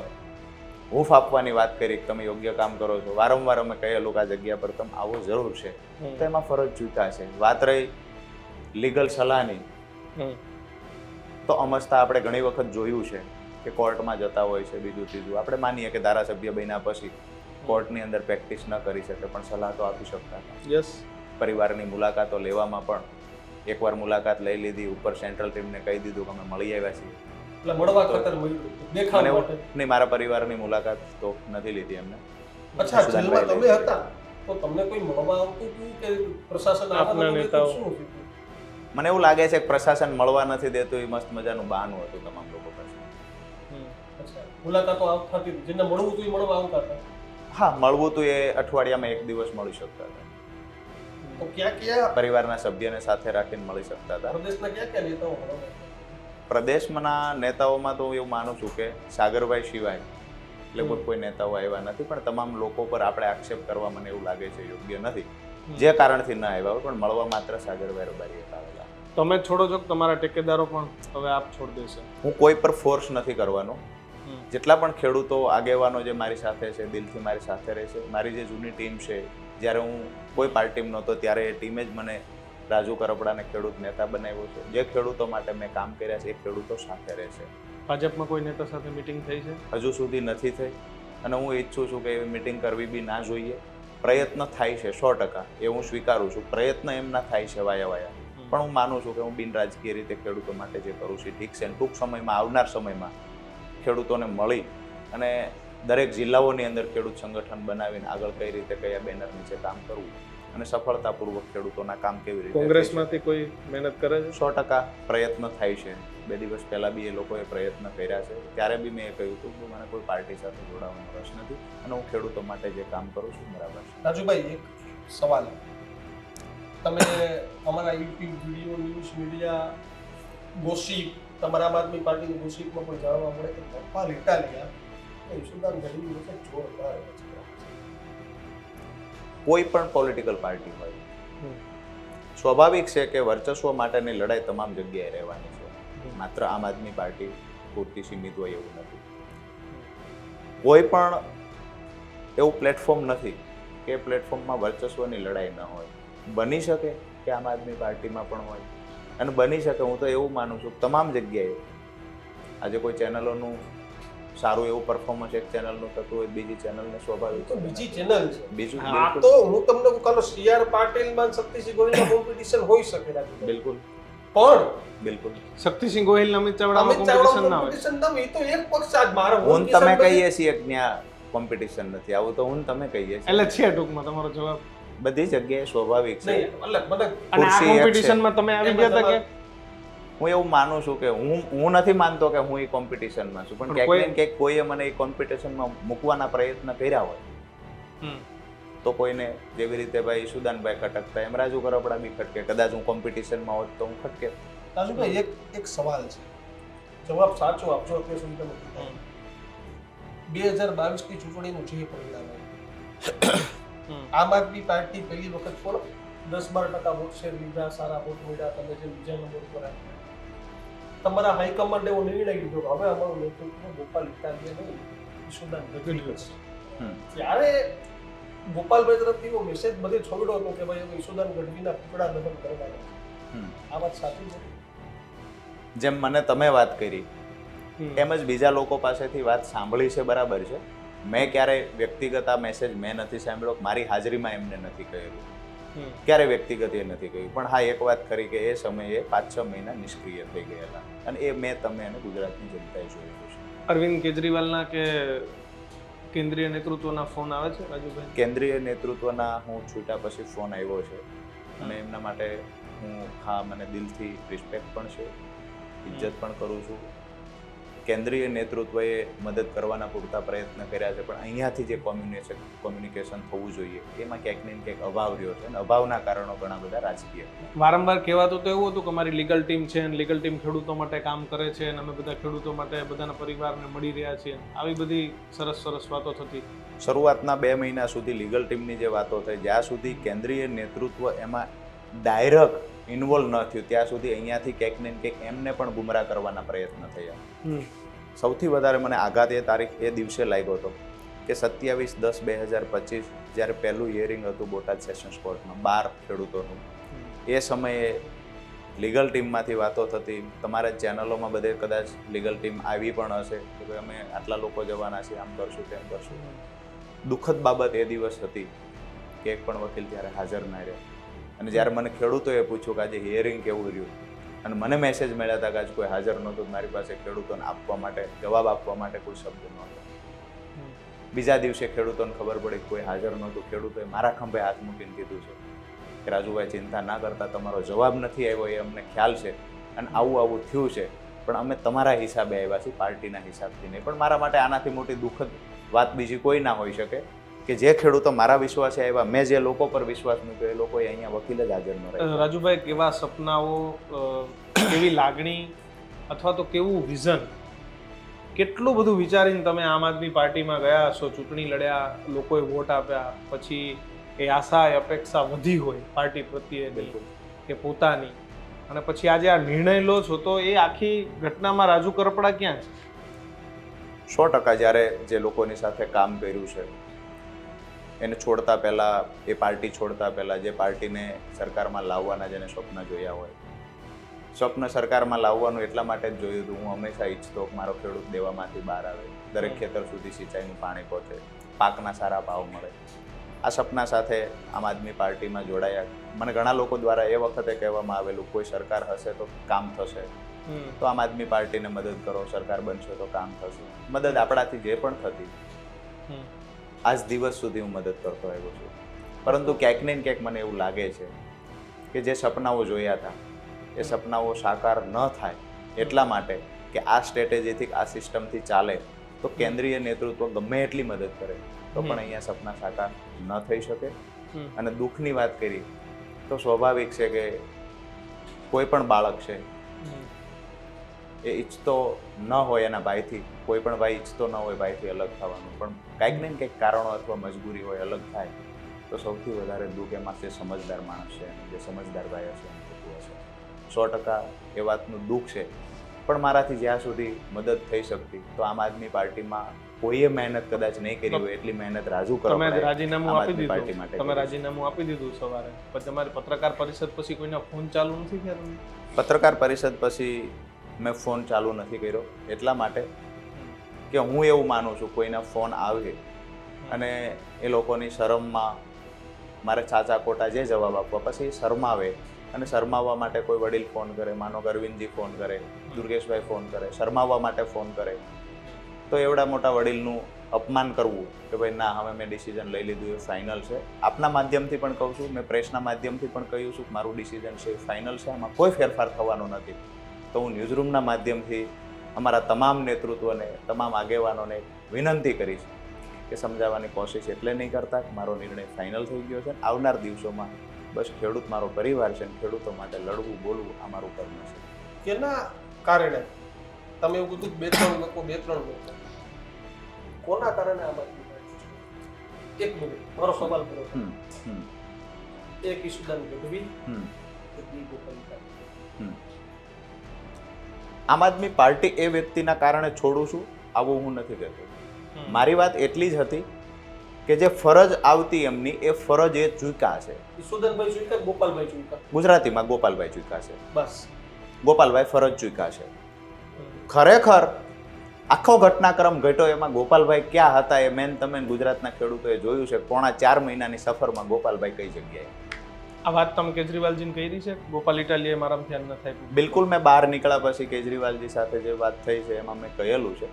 હૂંફ આપવાની વાત કરી કે તમે યોગ્ય કામ કરો છો. વારંવાર અમે કહેલું કે આ જગ્યા પર તમે આવો જરૂર છે, તો એમાં ફરજ ચૂકા છે. વાત રહી લીગલ સલાહની, તો અમસ્તા આપણે ઘણી વખત જોયું છે કે કોર્ટમાં જતા હોય છે, બીજું ત્રીજું. આપણે માનીએ કે ધારાસભ્ય બન્યા પછી કોર્ટની અંદર પ્રેક્ટિસ ન કરી શકે, પણ સલાહ તો આપી શકતા હતા. યસ, પરિવારની મુલાકાતો લેવામાં પણ એકવાર મુલાકાત લઈ લીધી, ઉપર સેન્ટ્રલ ટીમને કહી દીધું કે અમે મળી આવ્યા છીએ. એટલે મળવા ખાતર મળ્યું, દેખાવ મને માટે. નહીં, મારા પરિવારની મુલાકાત તો નથી લીધી એમને. અચ્છા, જેલમાં તમે હતા તો તમને કોઈ મળવા આવતું હતું કે પ્રશાસન આપના નેતાઓ? શું હતું? મને એવું લાગે છે કે પ્રશાસન મળવા નથી દેતું, એ મસ્ત મજાનું બહાનું હતું તમામ લોકો પાસે. અચ્છા, મુલાકાતો આવતી હતી, જેને મળવું હતું એ મળવા આવતા હતા. હા, મળવું તો એ અઠવાડિયામાં એક દિવસ મળી શકતા હતા. તો ક્યાં ક્યાં પરિવારના સભ્યને સાથે રાખીને મળી શકતા હતા. પ્રદેશના ક્યાં ક્યાં નેતાઓ મળવા આવ્યા? પ્રદેશના નેતાઓમાં તો હું એવું માનું છું કે સાગરભાઈ સિવાય લગભગ કોઈ નેતાઓ આવ્યા નથી, પણ તમામ લોકો પર આપણે આક્ષેપ કરવા મને એવું લાગે છે યોગ્ય નથી. જે કારણથી ના આવ્યા હોય, પણ મળવા માત્ર સાગરભાઈ રબારી આવેલા. તમે છોડો છો કે તમારા ટેકેદારો પણ હવે આપ છોડી દેશે? હું કોઈ પર ફોર્સ નથી કરવાનો. જેટલા પણ ખેડૂતો આગેવાનો જે મારી સાથે છે, દિલથી મારી સાથે રહે છે. મારી જે જૂની ટીમ છે, જ્યારે હું કોઈ પાર્ટીમાં નહોતો ત્યારે એ ટીમે જ મને રાજુ કરપડાને ખેડૂત નેતા બનાવ્યો છે. જે ખેડૂતો માટે મેં કામ કર્યા છે એ ખેડૂતો સાથે રહે છે. ભાજપમાં કોઈ નેતા સાથે મીટિંગ થઈ છે? હજુ સુધી નથી થઈ, અને હું ઈચ્છું છું કે એવી મીટિંગ કરવી બી ના જોઈએ. પ્રયત્ન થાય છે 100%, એ હું સ્વીકારું છું. પ્રયત્ન એમના થાય છે વાયા, પણ હું માનું છું કે હું બિન રાજકીય રીતે ખેડૂતો માટે જે કરું છું ઠીક છે. ટૂંક સમયમાં, આવનાર સમયમાં ખેડૂતોને મળી અને દરેક જિલ્લાઓની અંદર ખેડૂત સંગઠન બનાવીને આગળ કઈ રીતે કયા બેનર નીચે કામ કરવું અને સફળતાપૂર્વક ખેડૂતોના કામ કેવી રીતે. કોંગ્રેસમાંથી કોઈ મહેનત કરે છે? 100% પ્રયત્ન થાય છે. 2 દિવસ પહેલા બી એ લોકોએ પ્રયત્ન કર્યા છે. ત્યારે બી મેં એ કહ્યું હતું કે મને કોઈ પાર્ટી સાથે જોડાવાનો રસ નથી અને હું ખેડૂતો માટે જે કામ કરું છું બરાબર છે. રાજુભાઈ, એક સવાલ. તમે અમારા YouTube video, news media, gossip, તમારા આમ આદમી પાર્ટીની ગોસિપમાં પણ જાણવા મળે કે ગોપાલ ઇટાલિયા એ ઈશુદાન ગઢવી વચ્ચે જોરદાર રચના છે. કોઈ પણ પોલિટિકલ પાર્ટી હોય, સ્વાભાવિક છે કે વર્ચસ્વ માટેની લડાઈ તમામ જગ્યાએ રહેવાની છે. માત્ર આમ આદમી પાર્ટી પૂરતી સીમિત હોય એવું નથી. કોઈ પણ એવું પ્લેટફોર્મ નથી કે પ્લેટફોર્મમાં વર્ચસ્વની લડાઈ ન હોય. બની શકે કે આમ આદમી પાર્ટીમાં પણ હોય, અને બની શકે, હું તો એવું માનું છું તમામ જગ્યાએ. આજે કોઈ ચેનલોનું સારું એવું પરફોર્મન્સ એક ચેનલનું થતું હોય, બીજી ચેનલને સ્વાભાવિક તો બીજી ચેનલ છે. બીજું આ તો હું તમને કહું, કાલો CR પાટીલમાં શક્તિસિંહ ગોહિલમાં કોમ્પિટિશન હોઈ શકે રાજુભાઈ. બિલકુલ પણ બિલકુલ શક્તિસિંહ ગોહિલ, અમિત ચાવડામાં અમિત ચાવડા કોમ્પિટિશન ના હોય. કોમ્પિટિશન ના હોય, એ તો એક પક્ષ આજ મારો હું તમે કહીએ છીએ કે ત્યાં કોમ્પિટિશન નથી, આવું તો હું તમે કહીએ છીએ. એટલે છે ટૂંકમાં તમારો જવાબ? બધી જગ્યાએ સ્વાભાવિક છે. નહીં, એટલે મને અને આ ખુરશી એક છે. કોમ્પિટિશનમાં તમે આવી ગયા હતા કે? હું એવું માનું છું કે હું નથી માનતો કે હું એ કોમ્પિટિશનમાં છું, પણ ક્યાંક ને ક્યાંક કોઈએ મને એ કોમ્પિટિશનમાં મૂકવાના પ્રયત્ન કર્યા હોય તો કોઈને, જેવી રીતે ભાઈ ઈશુદાનભાઈ ખટકતા એમ રાજુ કરપડા બી ખટકે. કદાચ હું કોમ્પિટિશનમાં હોત તો હું ખટકે. રાજુભાઈ, એક સવાલ છે, જવાબ સાચો આપજો. અત્યાર સુધી તમે કીધું 2022 ની ચૂંટણીનું જે પરિણામ આવ્યું, આમ આદમી પાર્ટી પહેલી વખત પણ 10-12% વોટ શેર લીધા, સારા વોટ મળ્યા, તમે જે બીજા નંબર પર આવ્યા. તમારા હાઈકમાન્ડ એવો નિર્ણય લીધો કે હવે અમારું નેતૃત્વ ગોપાલ ઇટાલિયા નહીં, ઈશુદાન ગઢવી કરશે. ત્યારે ગોપાલભાઈ તરફથી એવો મેસેજ બધે છોડ્યો હતો કે ભાઈ અમે ઈશુદાન ગઢવીના ટુકડા દમન કરવાના. આ વાત સાચી છે? જેમ મને તમે વાત કરી એમ જ બીજા લોકો પાસેથી વાત સાંભળી છે, બરાબર છે. મેં ક્યારેય વ્યક્તિગત આ મેસેજ મેં નથી સાંભળ્યો, મારી હાજરીમાં એમને નથી કહેલું, ક્યારે વ્યક્તિગત એ નથી કહ્યું. પણ હા, એક વાત ખરી કે એ સમયે 5-6 મહિના નિષ્ક્રિય થઈ ગયેલા, અને એ મેં તમે અને ગુજરાતની જનતાએ જોયેલું છે. અરવિંદ કેજરીવાલના કે કેન્દ્રીય નેતૃત્વના ફોન આવે છે રાજુભાઈ? કેન્દ્રીય નેતૃત્વના હું છૂટા પછી ફોન આવ્યો છે, અને એમના માટે હું, હા, મને દિલથી રિસ્પેક્ટ પણ છે, ઇજ્જત પણ કરું છું. કેન્દ્રીય નેતૃત્વએ મદદ કરવાના પૂરતા પ્રયત્ન કર્યા છે, પણ અહીંયાથી જે કોમ્યુનિકેશન થવું જોઈએ એમાં ક્યાંક ને ક્યાંક અભાવ રહ્યો છે અને અભાવના કારણો ઘણા બધા રાજકીય. વારંવાર કહેવાતું તો એવું હતું કે અમારી લીગલ ટીમ છે અને લીગલ ટીમ ખેડૂતો માટે કામ કરે છે અને અમે બધા ખેડૂતો માટે બધાના પરિવારને મળી રહ્યા છીએ, આવી બધી સરસ સરસ વાતો થતી. શરૂઆતના 2 મહિના સુધી લીગલ ટીમની જે વાતો થઈ, જ્યાં સુધી કેન્દ્રીય નેતૃત્વ એમાં ડાયરેક્ટ ઇન્વોલ્વ ન થયું ત્યાં સુધી અહીંયાથી ક્યાંક ને ક્યાંક એમને પણ ગુમરાહ કરવાના પ્રયત્ન થયા. સૌથી વધારે મને આઘાત એ દિવસે લાગ્યો હતો કે 27/10/2025 જ્યારે પહેલું હિયરિંગ હતું બોટાદ સેશન્સ કોર્ટમાં 12 ખેડૂતોનું, એ સમયે લીગલ ટીમમાંથી વાતો થતી. તમારા ચેનલોમાં બધે કદાચ લીગલ ટીમ આવી પણ હશે કે ભાઈ અમે આટલા લોકો જવાના છીએ, આમ કરશું તેમ કરશું. દુઃખદ બાબત એ દિવસ હતી કે એક પણ વકીલ ત્યારે હાજર ના રહ્યા. અને જ્યારે મને ખેડૂતોએ પૂછ્યું કે આજે હિયરિંગ કેવું રહ્યું અને મને મેસેજ મળ્યા હતા કે આજે કોઈ હાજર નહોતું, મારી પાસે ખેડૂતોને આપવા માટે જવાબ આપવા માટે કોઈ શબ્દ નહોતો. બીજા દિવસે ખેડૂતોને ખબર પડી કોઈ હાજર નહોતું. ખેડૂતોએ મારા ખંભે હાથ મૂકીને કીધું છે કે રાજુભાઈ ચિંતા ના કરતા, તમારો જવાબ નથી આવ્યો એ અમને ખ્યાલ છે અને આવું થયું છે, પણ અમે તમારા હિસાબે આવ્યા છીએ, પાર્ટીના હિસાબથી નહીં. પણ મારા માટે આનાથી મોટી દુઃખદ વાત બીજી કોઈ ના હોઈ શકે કે જે ખેડૂતો મારા વિશ્વાસે આવ્યા, મેં જે લોકો પર વિશ્વાસ મૂક્યો એ લોકોએ અહીંયા વકીલ જ હાજર ન રહ્યા. રાજુભાઈ, કેવા સપનાઓ, કેવી લાગણી અથવા તો કેવું વિઝન, કેટલું બધું વિચારીને તમે આમ આદમી પાર્ટીમાં ગયા હશો, ચૂંટણી લડ્યા, લોકોએ વોટ આપ્યા, પછી એ આશા એ અપેક્ષા વધી હોય પાર્ટી પ્રત્યેની કે પોતાની, અને પછી આજે આ નિર્ણય લો છો, તો એ આખી ઘટનામાં રાજુ કરપડા ક્યાં છે? 100% જ્યારે જે લોકોની સાથે કામ કર્યું છે એને છોડતા પહેલાં, એ પાર્ટી છોડતા પહેલાં જે પાર્ટીને સરકારમાં લાવવાના જેને સ્વપ્ન જોયા હોય, સ્વપ્ન સરકારમાં લાવવાનું એટલા માટે જ જોયું હતું. હું હંમેશા ઈચ્છતો કે મારો ખેડૂત દેવામાંથી બહાર આવે, દરેક ખેતર સુધી સિંચાઈનું પાણી પહોંચે, પાકના સારા ભાવ મળે. આ સપના સાથે આમ આદમી પાર્ટીમાં જોડાયા. મને ઘણા લોકો દ્વારા એ વખતે કહેવામાં આવેલું કોઈ સરકાર હશે તો કામ થશે, તો આમ આદમી પાર્ટીને મદદ કરો, સરકાર બનશે તો કામ થશે. મદદ આપણાથી જે પણ થતી આજ દિવસ સુધી હું મદદ કરતો આવ્યો છું. પરંતુ ક્યાંક ને ક્યાંક મને એવું લાગે છે કે જે સપનાઓ જોયા હતા એ સપનાઓ સાકાર ન થાય એટલા માટે કે આ સ્ટ્રેટેજીથી, આ સિસ્ટમથી ચાલે તો કેન્દ્રીય નેતૃત્વ ગમે એટલી મદદ કરે તો પણ અહીંયા સપના સાકાર ન થઈ શકે. અને દુઃખની વાત કરી તો સ્વાભાવિક છે કે કોઈ પણ બાળક છે એ ઈચ્છતો ન હોય એના ભાઈથી, કોઈ પણ ભાઈ ઈચ્છતો ન હોય ભાઈથી અલગ થવાનું, પણ કાંઈક ને કંઈક કારણો અથવા મજબૂરી હોય અલગ થાય તો સૌથી વધારે દુઃખ એમાં જે સમજદાર માણસ છે, જે સમજદાર ભાઈ હશે એમ થતું હશે. 100% એ વાતનું દુઃખ છે. પણ મારાથી જ્યાં સુધી મદદ થઈ શકતી તો આમ આદમી પાર્ટીમાં કોઈએ મહેનત કદાચ નહીં કરી હોય એટલી મહેનત રાજુ કરો. તમે રાજીનામું આપી દીધું, તમે રાજીનામું આપી દીધું સવારે, પછી તમારી પત્રકાર પરિષદ પછી કોઈના ફોન ચાલુ નથી કર્યો? પત્રકાર પરિષદ પછી મેં ફોન ચાલુ નથી કર્યો એટલા માટે કે હું એવું માનું છું કોઈના ફોન આવે અને એ લોકોની શરમમાં મારે ચાચા ખોટા જે જવાબ આપવા, પછી શરમાવે અને શરમાવવા માટે કોઈ વડીલ ફોન કરે, માનો કે અરવિંદજી ફોન કરે, દુર્ગેશભાઈ ફોન કરે, શરમાવવા માટે ફોન કરે, તો એવડા મોટા વડીલનું અપમાન કરવું કે ભાઈ ના હવે મેં ડિસિઝન લઈ લીધું એ ફાઇનલ છે. આપના માધ્યમથી પણ કહું છું, મેં પ્રેસના માધ્યમથી પણ કહ્યું છું કે મારું ડિસિઝન છે એ ફાઇનલ છે, આમાં કોઈ ફેરફાર થવાનો નથી. તો હું ન્યૂઝરૂમના માધ્યમથી અમારા તમામ નેતૃત્વને, તમામ આગેવાનોને વિનંતી કરીશ કે સમજાવવાની કોશિશ એટલે નહીં કરતા કે મારો નિર્ણય ફાઇનલ થઈ ગયો છે. આવનાર દિવસોમાં બસ ખેડૂત મારો પરિવાર છે, ખેડૂતો માટે લડવું, બોલવું આ મારું કર્મ છે. કેના કારણે તમે એવું કીધું બે ત્રણ લોકો કોના કારણે આ બાજુ? એક મિનિટ, મારો સવાલ કરો. એક ઈશુદાન ગઢવી, એક બી ગોપાલ. આમ આદમી પાર્ટી એ વ્યક્તિના કારણે છોડું છું આવું હું નથી કહેતો. મારી વાત એટલી જ હતી કે જે ફરજ આવતી એમની એ ફરજ એ ચૂક્યા છે. ઈશુદાનભાઈ ચૂક્યા, ગોપાલભાઈ ચૂક્યા. ગુજરાતીમાં ગોપાલભાઈ ચૂક્યા છે. બસ ગોપાલભાઈ ફરજ ચૂક્યા છે. ખરેખર આખો ઘટનાક્રમ ઘટ્યો એમાં ગોપાલભાઈ ક્યાં હતા એ મેન તમે ગુજરાતના ખેડૂતોએ જોયું છે. 4.5 મહિનાની સફરમાં ગોપાલભાઈ કઈ જગ્યાએ? આ વાત તમે કેજરીવાલજીને કહી છે? ગોપાલ ઇટાલીએ મારામાં ધ્યાન ન થાય. બિલકુલ, મેં બહાર નીકળ્યા પછી કેજરીવાલજી સાથે જે વાત થઈ છે એમાં મેં કહેલું છે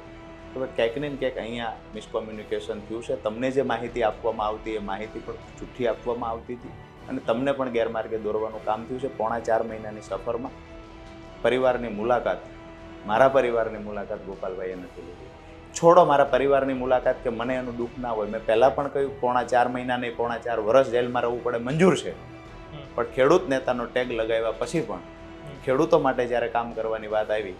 કે ક્યાંક ને ક્યાંક અહીંયા મિસકોમ્યુનિકેશન થયું છે. તમને જે માહિતી આપવામાં આવતી એ માહિતી પણ જૂઠી આપવામાં આવતી હતી અને તમને પણ ગેરમાર્ગે દોરવાનું કામ થયું છે. 4.5 મહિનાની સફરમાં પરિવારની મુલાકાત મારા પરિવારની મુલાકાત ગોપાલભાઈએ નથી લીધી. છોડો મારા પરિવારની મુલાકાત કે મને એનું દુઃખ ના હોય. મેં પહેલાં પણ કહ્યું 4.5 મહિના નહીં 4.5 વર્ષ જેલમાં રહેવું પડે મંજૂર છે, પણ ખેડૂત નેતાનો ટેગ લગાવ્યા પછી પણ ખેડૂતો માટે જ્યારે કામ કરવાની વાત આવી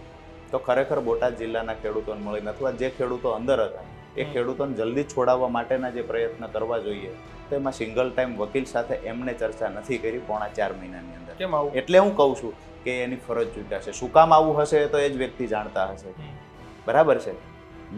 તો ખરેખર બોટાદ જિલ્લાના ખેડૂતોને મળીને અથવા જે ખેડૂતો અંદર હતા એ ખેડૂતોને જલ્દી છોડાવવા માટેના જે પ્રયત્ન કરવા જોઈએ તો એમાં સિંગલ ટાઈમ વકીલ સાથે એમને ચર્ચા નથી કરી 4.5 મહિનાની અંદર. કેમ આવું? એટલે હું કહું છું કે એની ફરજ ચૂક્યા છે. શું કામ આવું હશે તો એ જ વ્યક્તિ જાણતા હશે. બરાબર છે.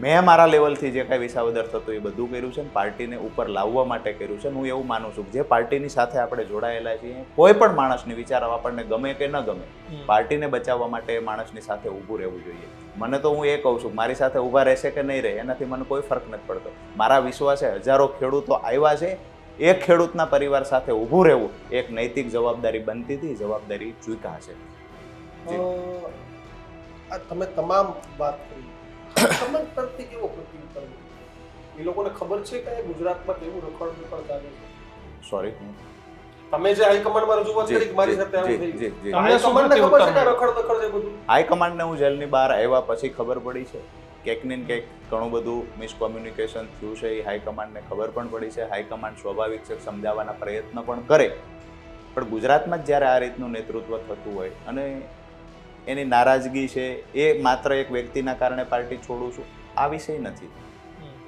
મેં મારા લેવલથી જે કાંઈ વિસાવદર થતું એ બધું કર્યું છે ને પાર્ટીને ઉપર લાવવા માટે કર્યું છે. હું એવું માનું છું કે જે પાર્ટીની સાથે આપણે જોડાયેલા છીએ કોઈ પણ માણસની વિચાર આપણને ગમે કે ન ગમે, પાર્ટીને બચાવવા માટે એ માણસની સાથે ઊભું રહેવું જોઈએ. મને તો હું એ કહું છું મારી સાથે ઊભા રહેશે કે નહીં રહે એનાથી મને કોઈ ફરક નથી પડતો. મારા વિશ્વાસે હજારો ખેડૂતો આવ્યા છે. એક ખેડૂતના પરિવાર સાથે ઊભું રહેવું એક નૈતિક જવાબદારી બનતી હતી, જવાબદારી ચૂક્યા છે. આ તમે તમામ વાત કરી, તમામ તરફથી કેવો પ્રત્યુત્તર એ લોકોને ખબર છે કે ગુજરાતમાં કેવું રખડ ચાલે છે? સોરી, તમે જે હાઈકમાન્ડમાં રજૂઆત કરી કે મારી સાથે આવું થયું, તમને શું હાઈકમાન્ડને ખબર છે કે આ રખડ છે બધું? હાઈકમાન્ડને હું જેલની બહાર આવ્યા પછી ખબર પડી છે. ક્યાંક ને ક્યાંક ઘણું બધું મિસકોમ્યુનિકેશન થયું છે. એ હાઈકમાન્ડને ખબર પણ પડી છે. હાઈકમાન્ડ સ્વાભાવિક છે સમજાવવાના પ્રયત્ન પણ કરે, પણ ગુજરાતમાં જ જ્યારે આ રીતનું નેતૃત્વ થતું હોય અને એની નારાજગી છે એ માત્ર એક વ્યક્તિના કારણે પાર્ટી છોડું છું આ વિષય નથી.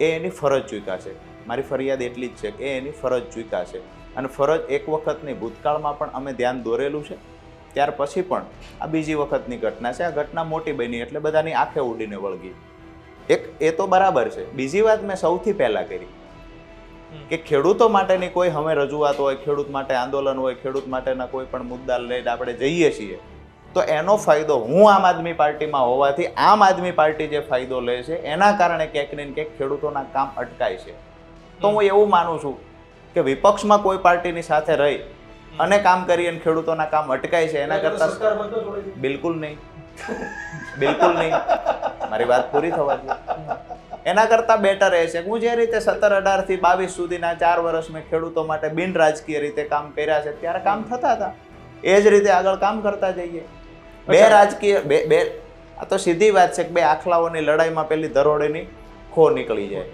એ એની ફરજ ચૂક્યા છે. મારી ફરિયાદ એટલી જ છે કે એ એની ફરજ ચૂક્યા છે. અને ફરજ એક વખત નહીં, ભૂતકાળમાં પણ અમે ધ્યાન દોરેલું છે. ત્યાર પછી પણ આ બીજી વખતની ઘટના છે. આ ઘટના મોટી બની એટલે બધાની આંખે ઉડીને વળગી. એ તો બરાબર છે. બીજી વાત મેં સૌથી પહેલા કરી કે ખેડૂતો માટેની કોઈ હવે રજૂઆત હોય, ખેડૂત માટે આંદોલન હોય, ખેડૂત માટેના કોઈ પણ મુદ્દા લઈને આપણે જઈએ છીએ તો એનો ફાયદો હું આમ આદમી પાર્ટીમાં હોવાથી આમ આદમી પાર્ટી જે ફાયદો લે છે એના કારણે ક્યાંક ને ક્યાંક ખેડૂતોના કામ અટકાય છે. તો હું એવું માનું છું કે વિપક્ષમાં કોઈ પાર્ટીની સાથે રહી અને કામ કરી અને ખેડૂતોના કામ અટકાય છે એના કરતાં બિલકુલ નહીં, બિલકુલ નહીં. મારી વાત પૂરી થવા દો. એના કરતાં બેટર એ છે કે હું જે રીતે 17-18 થી 22 સુધીના 4 વર્ષ મેં ખેડૂતો માટે બિન રાજકીય રીતે કામ કર્યા છે ત્યારે કામ થતા હતા એ જ રીતે આગળ કામ કરતા જઈએ. બે રાજકીય બે આ તો સીધી વાત છે કે બે આખલાઓની લડાઈમાં પેલી ધરોડીની ખો નીકળી જાય.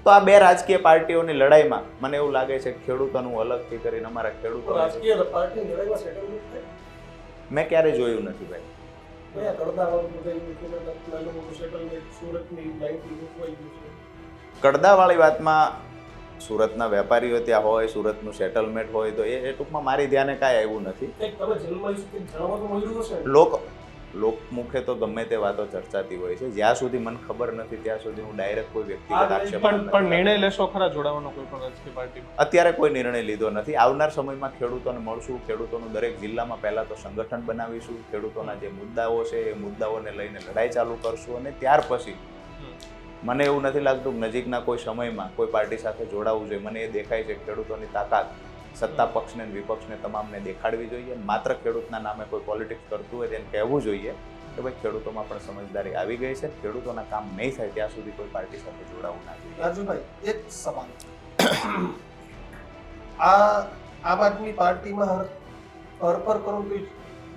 તો આ બે રાજકીય પાર્ટીઓની લડાઈમાં મને એવું લાગે છે કે ખેડૂતોનું અલગથી કરીને અમારા ખેડૂતો રાજકીય પાર્ટીની લડાઈમાં સેટલમેન્ટ થાય? મેં ક્યારેય જોયું નથી ભાઈ. કડદાવાળી વાતમાં સુરતના વેપારીઓ ત્યાં હોય, સુરતનું સેટલમેન્ટ હોય તો એ ટૂંકમાં મારી ધ્યાને કાંઈ આવ્યું નથી. લોકમુખે તો ગમે તે વાતો ચર્ચાતી હોય છે. જ્યાં સુધી મને ખબર નથી ત્યાં સુધી હું ડાયરેક્ટ કોઈ વ્યક્તિગત આક્ષેપ પણ નિર્ણય લેશો ખરા જોડાવાનો કોઈ પણ રાજકીય પાર્ટીમાં? અત્યારે કોઈ નિર્ણય લીધો નથી. આવનાર સમયમાં ખેડૂતોને મળશું. ખેડૂતોનું દરેક જિલ્લામાં પહેલા તો સંગઠન બનાવીશું. ખેડૂતોના જે મુદ્દાઓ છે એ મુદ્દાઓને લઈને લડાઈ ચાલુ કરશું અને ત્યાર પછી મને એવું નથી લાગતું કે નજીકના કોઈ સમયમાં કોઈ પાર્ટી સાથે જોડાવવું જોઈએ. મને એ દેખાય છે કે ખેડૂતોની તાકાત સત્તા પક્ષને વિપક્ષને તમામને દેખાડવી જોઈએ. માત્ર ખેડૂતના નામે કોઈ પોલિટિક્સ કરતું હોય તેને કહેવું જોઈએ કે ભાઈ ખેડૂતોમાં પણ સમજદારી આવી ગઈ છે. ખેડૂતોના કામ નહીં થાય ત્યાં સુધી કોઈ પાર્ટી સાથે જોડાવવું ના જોઈએ. રાજુભાઈ, એક સવાલ. આમ આદમી પાર્ટીમાં હરપર કરોડની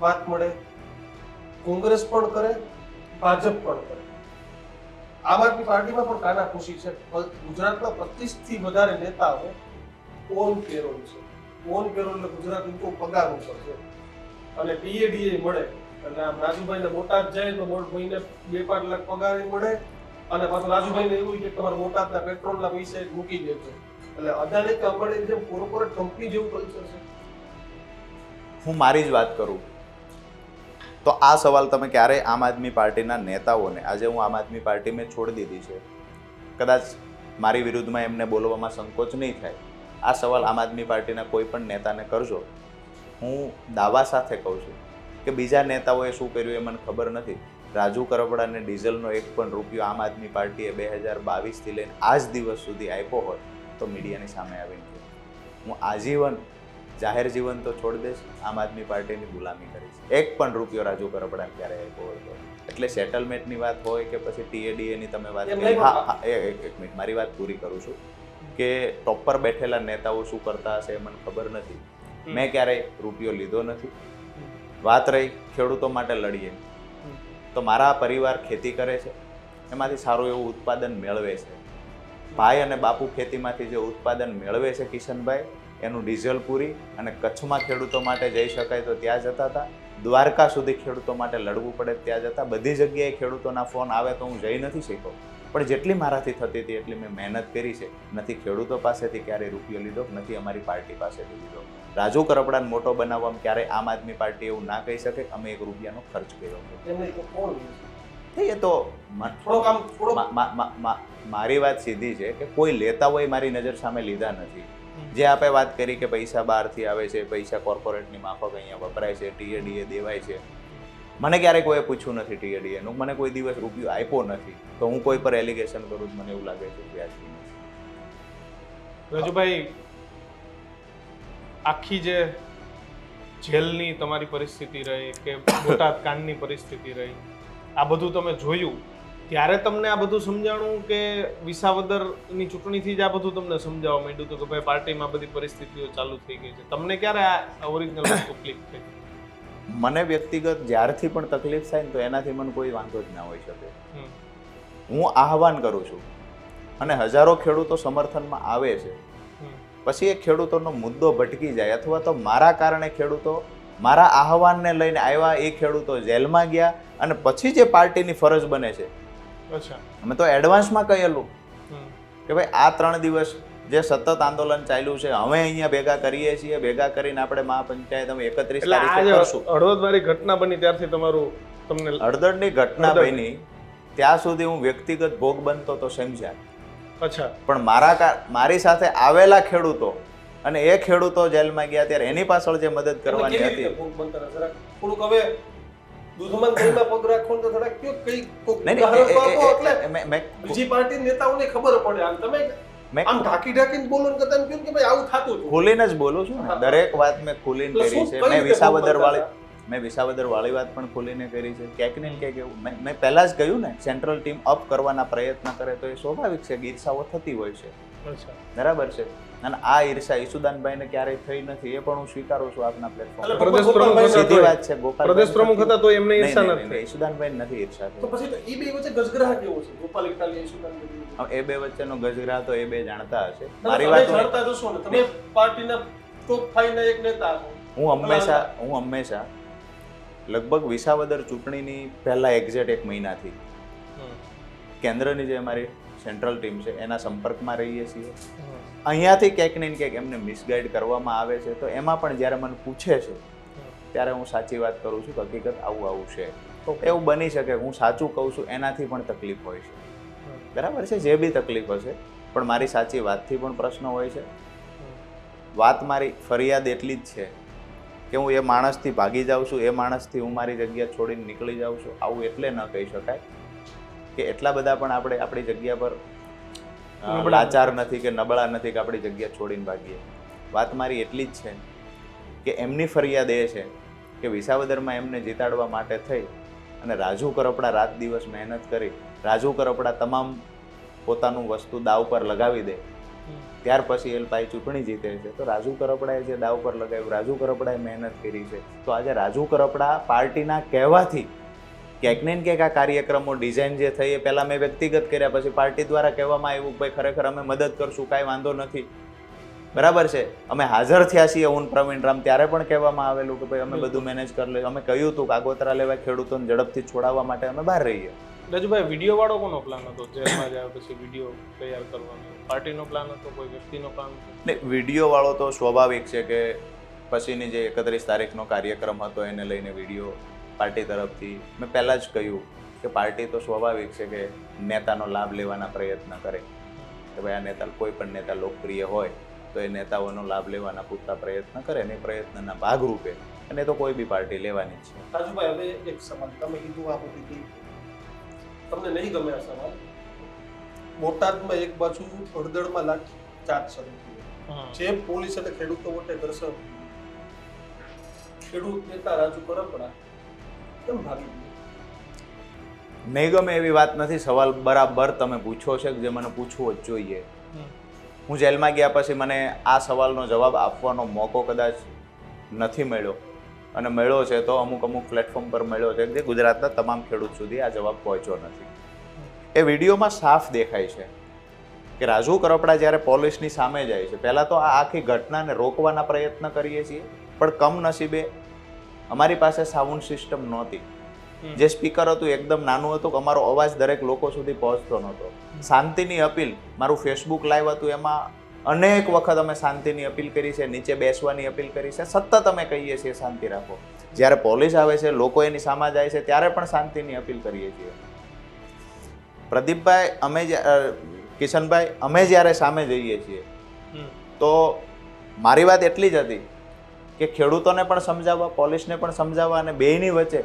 વાત મળે, કોંગ્રેસ પણ કરે, ભાજપ પણ કરે. આમ આદમી પાર્ટીમાં પણ કાનાફૂસી છે. ગુજરાતના 25 થી વધારે નેતાઓ ઓન પેરોલ છે. ઓન પેરોલ એટલે ગુજરાત ઊંચો પગાર ઉપર છે અને ડીએ મળે. એટલે આમ રાજુભાઈને બોટાદ જાય તો મહિને 2-5 લાખ પગાર મળે અને પાછું રાજુભાઈને એવું કે તમારા બોટાદના પેટ્રોલના પૈસા મૂકી દેજો. એટલે અદાણી કે અંબાણી જેમ કોર્પોરેટ કંપની જેવું કલ્ચર છે. હું મારી જ વાત કરું તો આ સવાલ તમે ક્યારે આમ આદમી પાર્ટીના નેતાઓને, આજે હું આમ આદમી પાર્ટી મેં છોડી દીધી છે, કદાચ મારી વિરુદ્ધમાં એમને બોલવામાં સંકોચ નહીં થાય. આ સવાલ આમ આદમી પાર્ટીના કોઈ પણ નેતાને કરજો. હું દાવા સાથે કહું છું કે બીજા નેતાઓએ શું કર્યું એ મને ખબર નથી. રાજુ કરપડાને ડીઝલનો 1 પણ રૂપિયો આમ આદમી પાર્ટીએ 2022થી લઈને આજ દિવસ સુધી આપ્યો હોય તો મીડિયાની સામે આવીને હું આજીવન જાહેર જીવન તો છોડી દઈશ, આમ આદમી પાર્ટીની ગુલામી કરીશ. 1 પણ રૂપિયો રાજુ કરપડાને ક્યારે આપ્યો હોય તો. એટલે સેટલમેન્ટની વાત હોય કે પછી TADAની તમે વાત કરી. હા, એક મિનિટ મારી વાત પૂરી કરું છું કે ટોપ પર બેઠેલા નેતાઓ શું કરતા હશે એ મને ખબર નથી. મેં ક્યારેય રૂપિયો લીધો નથી. વાત રહી ખેડૂતો માટે લડીએ, તો મારા પરિવાર ખેતી કરે છે, એમાંથી સારું એવું ઉત્પાદન મેળવે છે. ભાઈ અને બાપુ ખેતીમાંથી જે ઉત્પાદન મેળવે છે કિશનભાઈ, એનું ડીઝલ પૂરી અને કચ્છમાં ખેડૂતો માટે જઈ શકાય તો ત્યાં જતા હતા, દ્વારકા સુધી ખેડૂતો માટે લડવું પડે ત્યાં જતા. બધી જગ્યાએ ખેડૂતોના ફોન આવે તો હું જઈ નથી શક્યો, પણ જેટલી મારાથી થતી હતી એટલી મેં મહેનત કરી છે. નથી ખેડૂતો પાસેથી ક્યારેય રૂપિયો લીધો, નથી અમારી પાર્ટી પાસેથી લીધો. રાજુ કરપડાને મોટો બનાવવામાં ક્યારેય આમ આદમી પાર્ટી એવું ના કહી શકે અમે 1 રૂપિયાનો ખર્ચ કર્યો છે. એ તો મારી વાત સીધી છે કે કોઈ લેતા હોય મારી નજર સામે લીધા નથી. જે આપણે વાત કરી કે પૈસા બહારથી આવે છે, પૈસા કોર્પોરેટની માફક અહીંયા વપરાય છે, ટીએડીએ દેવાય છે, મને ક્યારેય કોઈએ પૂછ્યું નથી ટીએડીએ નું, મને કોઈ દિવસ રૂપિયો આપ્યો નથી. તો હું કોઈ પર એલિગેશન કરું મને એવું લાગે છે વ્યાજબી નથી. રાજુભાઈ, આખી જે જેલની તમારી પરિસ્થિતિ રહી કે બોટાદ કાંડની પરિસ્થિતિ રહી, આ બધું તમે જોયું ત્યારે તમને આ બધું સમજાણું કે વિસાવદરની ચૂંટણીથી જ આ બધું તમને સમજાવવા માંડ્યું હતું કે ભાઈ પાર્ટીમાં બધી પરિસ્થિતિઓ ચાલુ થઈ ગઈ છે? તમને ક્યારે આ ઓરિજિનલ વસ્તુ ક્લિક થઈ? મને વ્યક્તિગત જ્યારથી પણ તકલીફ થાય ને તો એનાથી મને કોઈ વાંધો જ ના હોઈ શકે. હું આહવાન કરું છું અને હજારો ખેડૂતો સમર્થનમાં આવે છે, પછી એ ખેડૂતોનો મુદ્દો ભટકી જાય અથવા તો મારા કારણે ખેડૂતો મારા આહવાનને લઈને આવ્યા, એ ખેડૂતો જેલમાં ગયા અને પછી જે પાર્ટીની ફરજ બને છે. અમે તો એડવાન્સમાં કહેલું કે ભાઈ આ 3 દિવસ જે સતત આંદોલન ચાલ્યું છે અમે અહીંયા ભેગા કરીએ છીએ, ભેગા કરીને આપણે મહાપંચાયત અમે 31 તારીખે કરશું. હળવદવાળી ઘટના બની ત્યારથી તમારું તમને હળદરની ઘટના બની ત્યાં સુધી હું વ્યક્તિગત ભોગ બનતો તો સમજ્યા. અચ્છા, પણ મારી સાથે આવેલા ખેડૂતો અને એ ખેડૂતો જેલમાં ગયા ત્યારે એની પાછળ જે મદદ કરવાની હતી. થોડુંક હવે દૂધમાં દહીંમાં પગ રાખો તો થોડા કયો કઈ બીજી પાર્ટી નેતાઓને ખબર પડે. આમ તમે આમ ઢાંકીને બોલો ને કરતા કેમ કે ભાઈ આવું થતું હતું. ખુલીને જ બોલું છું ને, દરેક વાત મેં ખુલીને કરી છે. મેં વિસાવદર વાળી વાત પણ ખુલીને કરી છે. ક્યાંક ને ક્યાંક એવું મેં પહેલા જ કહ્યું ને, સેન્ટ્રલ ટીમ અપ કરવાના પ્રયત્ન કરે તો એ સ્વાભાવિક છે, ઈર્ષાઓ થતી હોય છે, બરાબર છે. અને આ ઈર્ષા ઈસુદાનભાઈને ક્યારેય થઈ નથી, એ પણ હું સ્વીકારું છું આપના પ્લેટફોર્મ. સીધી વાત છે. ગોપાલ પ્રદેશ પ્રમુખ હતા તો એમને ઈર્ષા નથી. ઈસુદાનભાઈ નથી ઈર્ષા. તો પછી તો ઈ બે વચ્ચે ગજગરાહ કેવો છે? ગોપાલ ઇટાલિયા ઈસુદાનભાઈ એ બે વચ્ચેનો ગજગરાહ તો એ બે જાણતા હશે. મારી વાત જાણતા જશો ને, તમે પાર્ટીના ટોપ 5 ના એક નેતા છો. હું હંમેશા લગભગ વિસાવદર ચૂંટણીની પહેલા એક્ઝેક્ટ 1 મહિનાથી કેન્દ્રની જે અમારી સેન્ટ્રલ ટીમ છે એના સંપર્કમાં રહીએ છીએ. અહીંયાથી ક્યાંક ને ક્યાંક એમને મિસગાઈડ કરવામાં આવે છે, તો એમાં પણ જ્યારે મને પૂછે છે ત્યારે હું સાચી વાત કરું છું કે હકીકત આવું છે. એવું બની શકે હું સાચું કહું છું એનાથી પણ તકલીફ હોય છે, બરાબર છે. જે બી તકલીફ હશે, પણ મારી સાચી વાતથી પણ પ્રશ્ન હોય છે. વાત મારી ફરિયાદ એટલી જ છે કે હું એ માણસથી ભાગી જાઉં છું, એ માણસથી હું મારી જગ્યા છોડીને નીકળી જાઉં છું. આવું એટલે ન કહી શકાય કે એટલા બધા પણ આપણે આપણી જગ્યા પર લાચાર નથી કે નબળા નથી કે આપણી જગ્યા છોડીને ભાગીએ. વાત મારી એટલી જ છે કે એમની ફરિયાદ એ છે કે વિસાવદરમાં એમને જીતાડવા માટે થઈ અને રાજુ કરપડા રાત દિવસ મહેનત કરી, રાજુ કરપડા તમામ પોતાનું વસ્તુ દાવ પર લગાવી દે, ત્યાર પછી એલપાઈ ચૂંટણી જીતે છે. તો રાજુ કરપડાએ જે દાવ પર લગાવ્યું, રાજુ કરપડાએ મહેનત કરી છે, તો આજે રાજુ કરપડા પાર્ટીના કહેવાથી ક્યાંક ને ક્યાંક આ કાર્યક્રમો ડિઝાઇન જે થઈ એ પહેલાં મેં વ્યક્તિગત કર્યા, પછી પાર્ટી દ્વારા કહેવામાં આવ્યું કે ભાઈ ખરેખર અમે મદદ કરશું, કાંઈ વાંધો નથી, બરાબર છે. અમે હાજર થયા છીએ હું પ્રવીણ રામ, ત્યારે પણ કહેવામાં આવેલું કે ભાઈ અમે બધું મેનેજ કરી લઈશું. અમે કહ્યું હતું કે આગોતરા લેવા ખેડૂતોને ઝડપથી છોડાવવા માટે અમે બહાર રહીએ. રાજુભાઈ, વિડીયો વાળો કોનો પ્લાન હતો? જેલમાં જાય પછી વિડીયો તૈયાર કરવાનો પાર્ટીનો પ્લાન હતો, કોઈ વ્યક્તિનો પ્લાન હતો? નહીં, વિડીયો વાળો તો સ્વાભાવિક છે કે પછીની જે 31 તારીખનો કાર્યક્રમ હતો એને લઈને વિડીયો પાર્ટી તરફથી મેં પહેલાં જ કહ્યું કે પાર્ટી તો સ્વાભાવિક છે કે નેતાનો લાભ લેવાના પ્રયત્ન કરે કે ભાઈ આ નેતા, કોઈ પણ નેતા લોકપ્રિય હોય તો એ નેતાઓનો લાભ લેવાના પૂરતા પ્રયત્ન કરે અને પ્રયત્નના ભાગરૂપે અને તો કોઈ બી પાર્ટી લેવાની જ છે. રાજુભાઈ, હવે એક સવાલ તમે કીધું આ બધી, તમને નહીં ગમે આ સવાલ. બોટાદમાં એક બાજુ હળદરમાં લાઠી ચાર્જ શરૂ થયો, જે પોલીસ અને ખેડૂતો વચ્ચે ઘર્ષણ, ખેડૂત નેતા રાજુ કરપડા કેમ ભાગી ગયો? નહીં ગમે એવી વાત નથી. સવાલ બરાબર તમે પૂછો છે જે મને પૂછવો જ જોઈએ. હું જેલમાં ગયા પછી મને આ સવાલનો જવાબ આપવાનો મોકો કદાચ નથી મળ્યો, અને મળ્યો છે તો અમુક પ્લેટફોર્મ પર મળ્યો છે જે ગુજરાતના તમામ ખેડૂત સુધી આ જવાબ પહોંચ્યો નથી. એ વિડીયોમાં સાફ દેખાય છે કે રાજુ કરપડા જ્યારે પોલીસની સામે જાય છે, પહેલાં તો આ આખી ઘટનાને રોકવાના પ્રયત્ન કરીએ છીએ, પણ કમનસીબે અમારી પાસે સાઉન્ડ સિસ્ટમ નહોતી. જે સ્પીકર હતું એકદમ નાનું હતું કે અમારો અવાજ દરેક લોકો સુધી પહોંચતો નહોતો. શાંતિની અપીલ, મારું ફેસબુક લાઈવ હતું, એમાં અનેક વખત અમે શાંતિની અપીલ કરી છે, નીચે બેસવાની અપીલ કરી છે, સતત અમે કહીએ છીએ શાંતિ રાખો. જ્યારે પોલીસ આવે છે, લોકો એની સામે જાય છે, ત્યારે પણ શાંતિની અપીલ કરીએ છીએ. પ્રદીપભાઈ, કિશનભાઈ, અમે જ્યારે સામે જઈએ છીએ તો મારી વાત એટલી જ હતી કે ખેડૂતોને પણ સમજાવવા, પોલીસને પણ સમજાવવા, અને બેયની વચ્ચે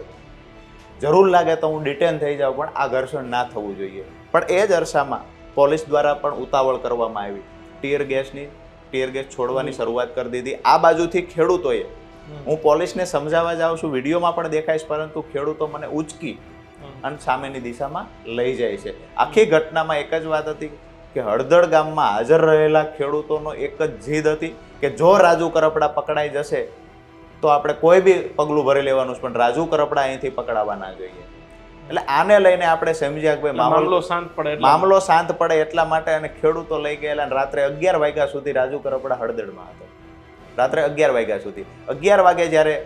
જરૂર લાગે તો હું ડિટેન થઈ જાઉં, પણ આ ઘર્ષણ ના થવું જોઈએ. પણ એ જ અરસામાં પોલીસ દ્વારા પણ ઉતાવળ કરવામાં આવી. ટીયર ગેસ છોડવાની શરૂઆત કરી દીધી. આ બાજુથી ખેડૂતોએ, હું પોલીસને સમજાવવા જાઉં છું, વિડીયોમાં પણ દેખાઈશ, પરંતુ ખેડૂતો મને ઉચકી અને સામેની દિશામાં લઈ જાય છે. આખી ઘટનામાં એક જ વાત હતી કે હળદળ ગામમાં હાજર રહેલા ખેડૂતોનો એક જ જીદ હતી કે જો રાજુ કરપડા પકડાઈ જશે તો આપણે કોઈ બી પગલું ભરી લેવાનું છે, પણ રાજુ કરપડા અહીંથી પકડાવા ના જોઈએ. એટલે આને લઈને આપણે સમજ્યા કે મામલો શાંત પડે એટલા માટે, અને ખેડૂતો લઈ ગયેલા. અને રાત્રે 11 વાગ્યા સુધી રાજુ કરપડા હળદળમાં હતો. રાત્રે 11 વાગ્યા સુધી. 11 વાગે જ્યારે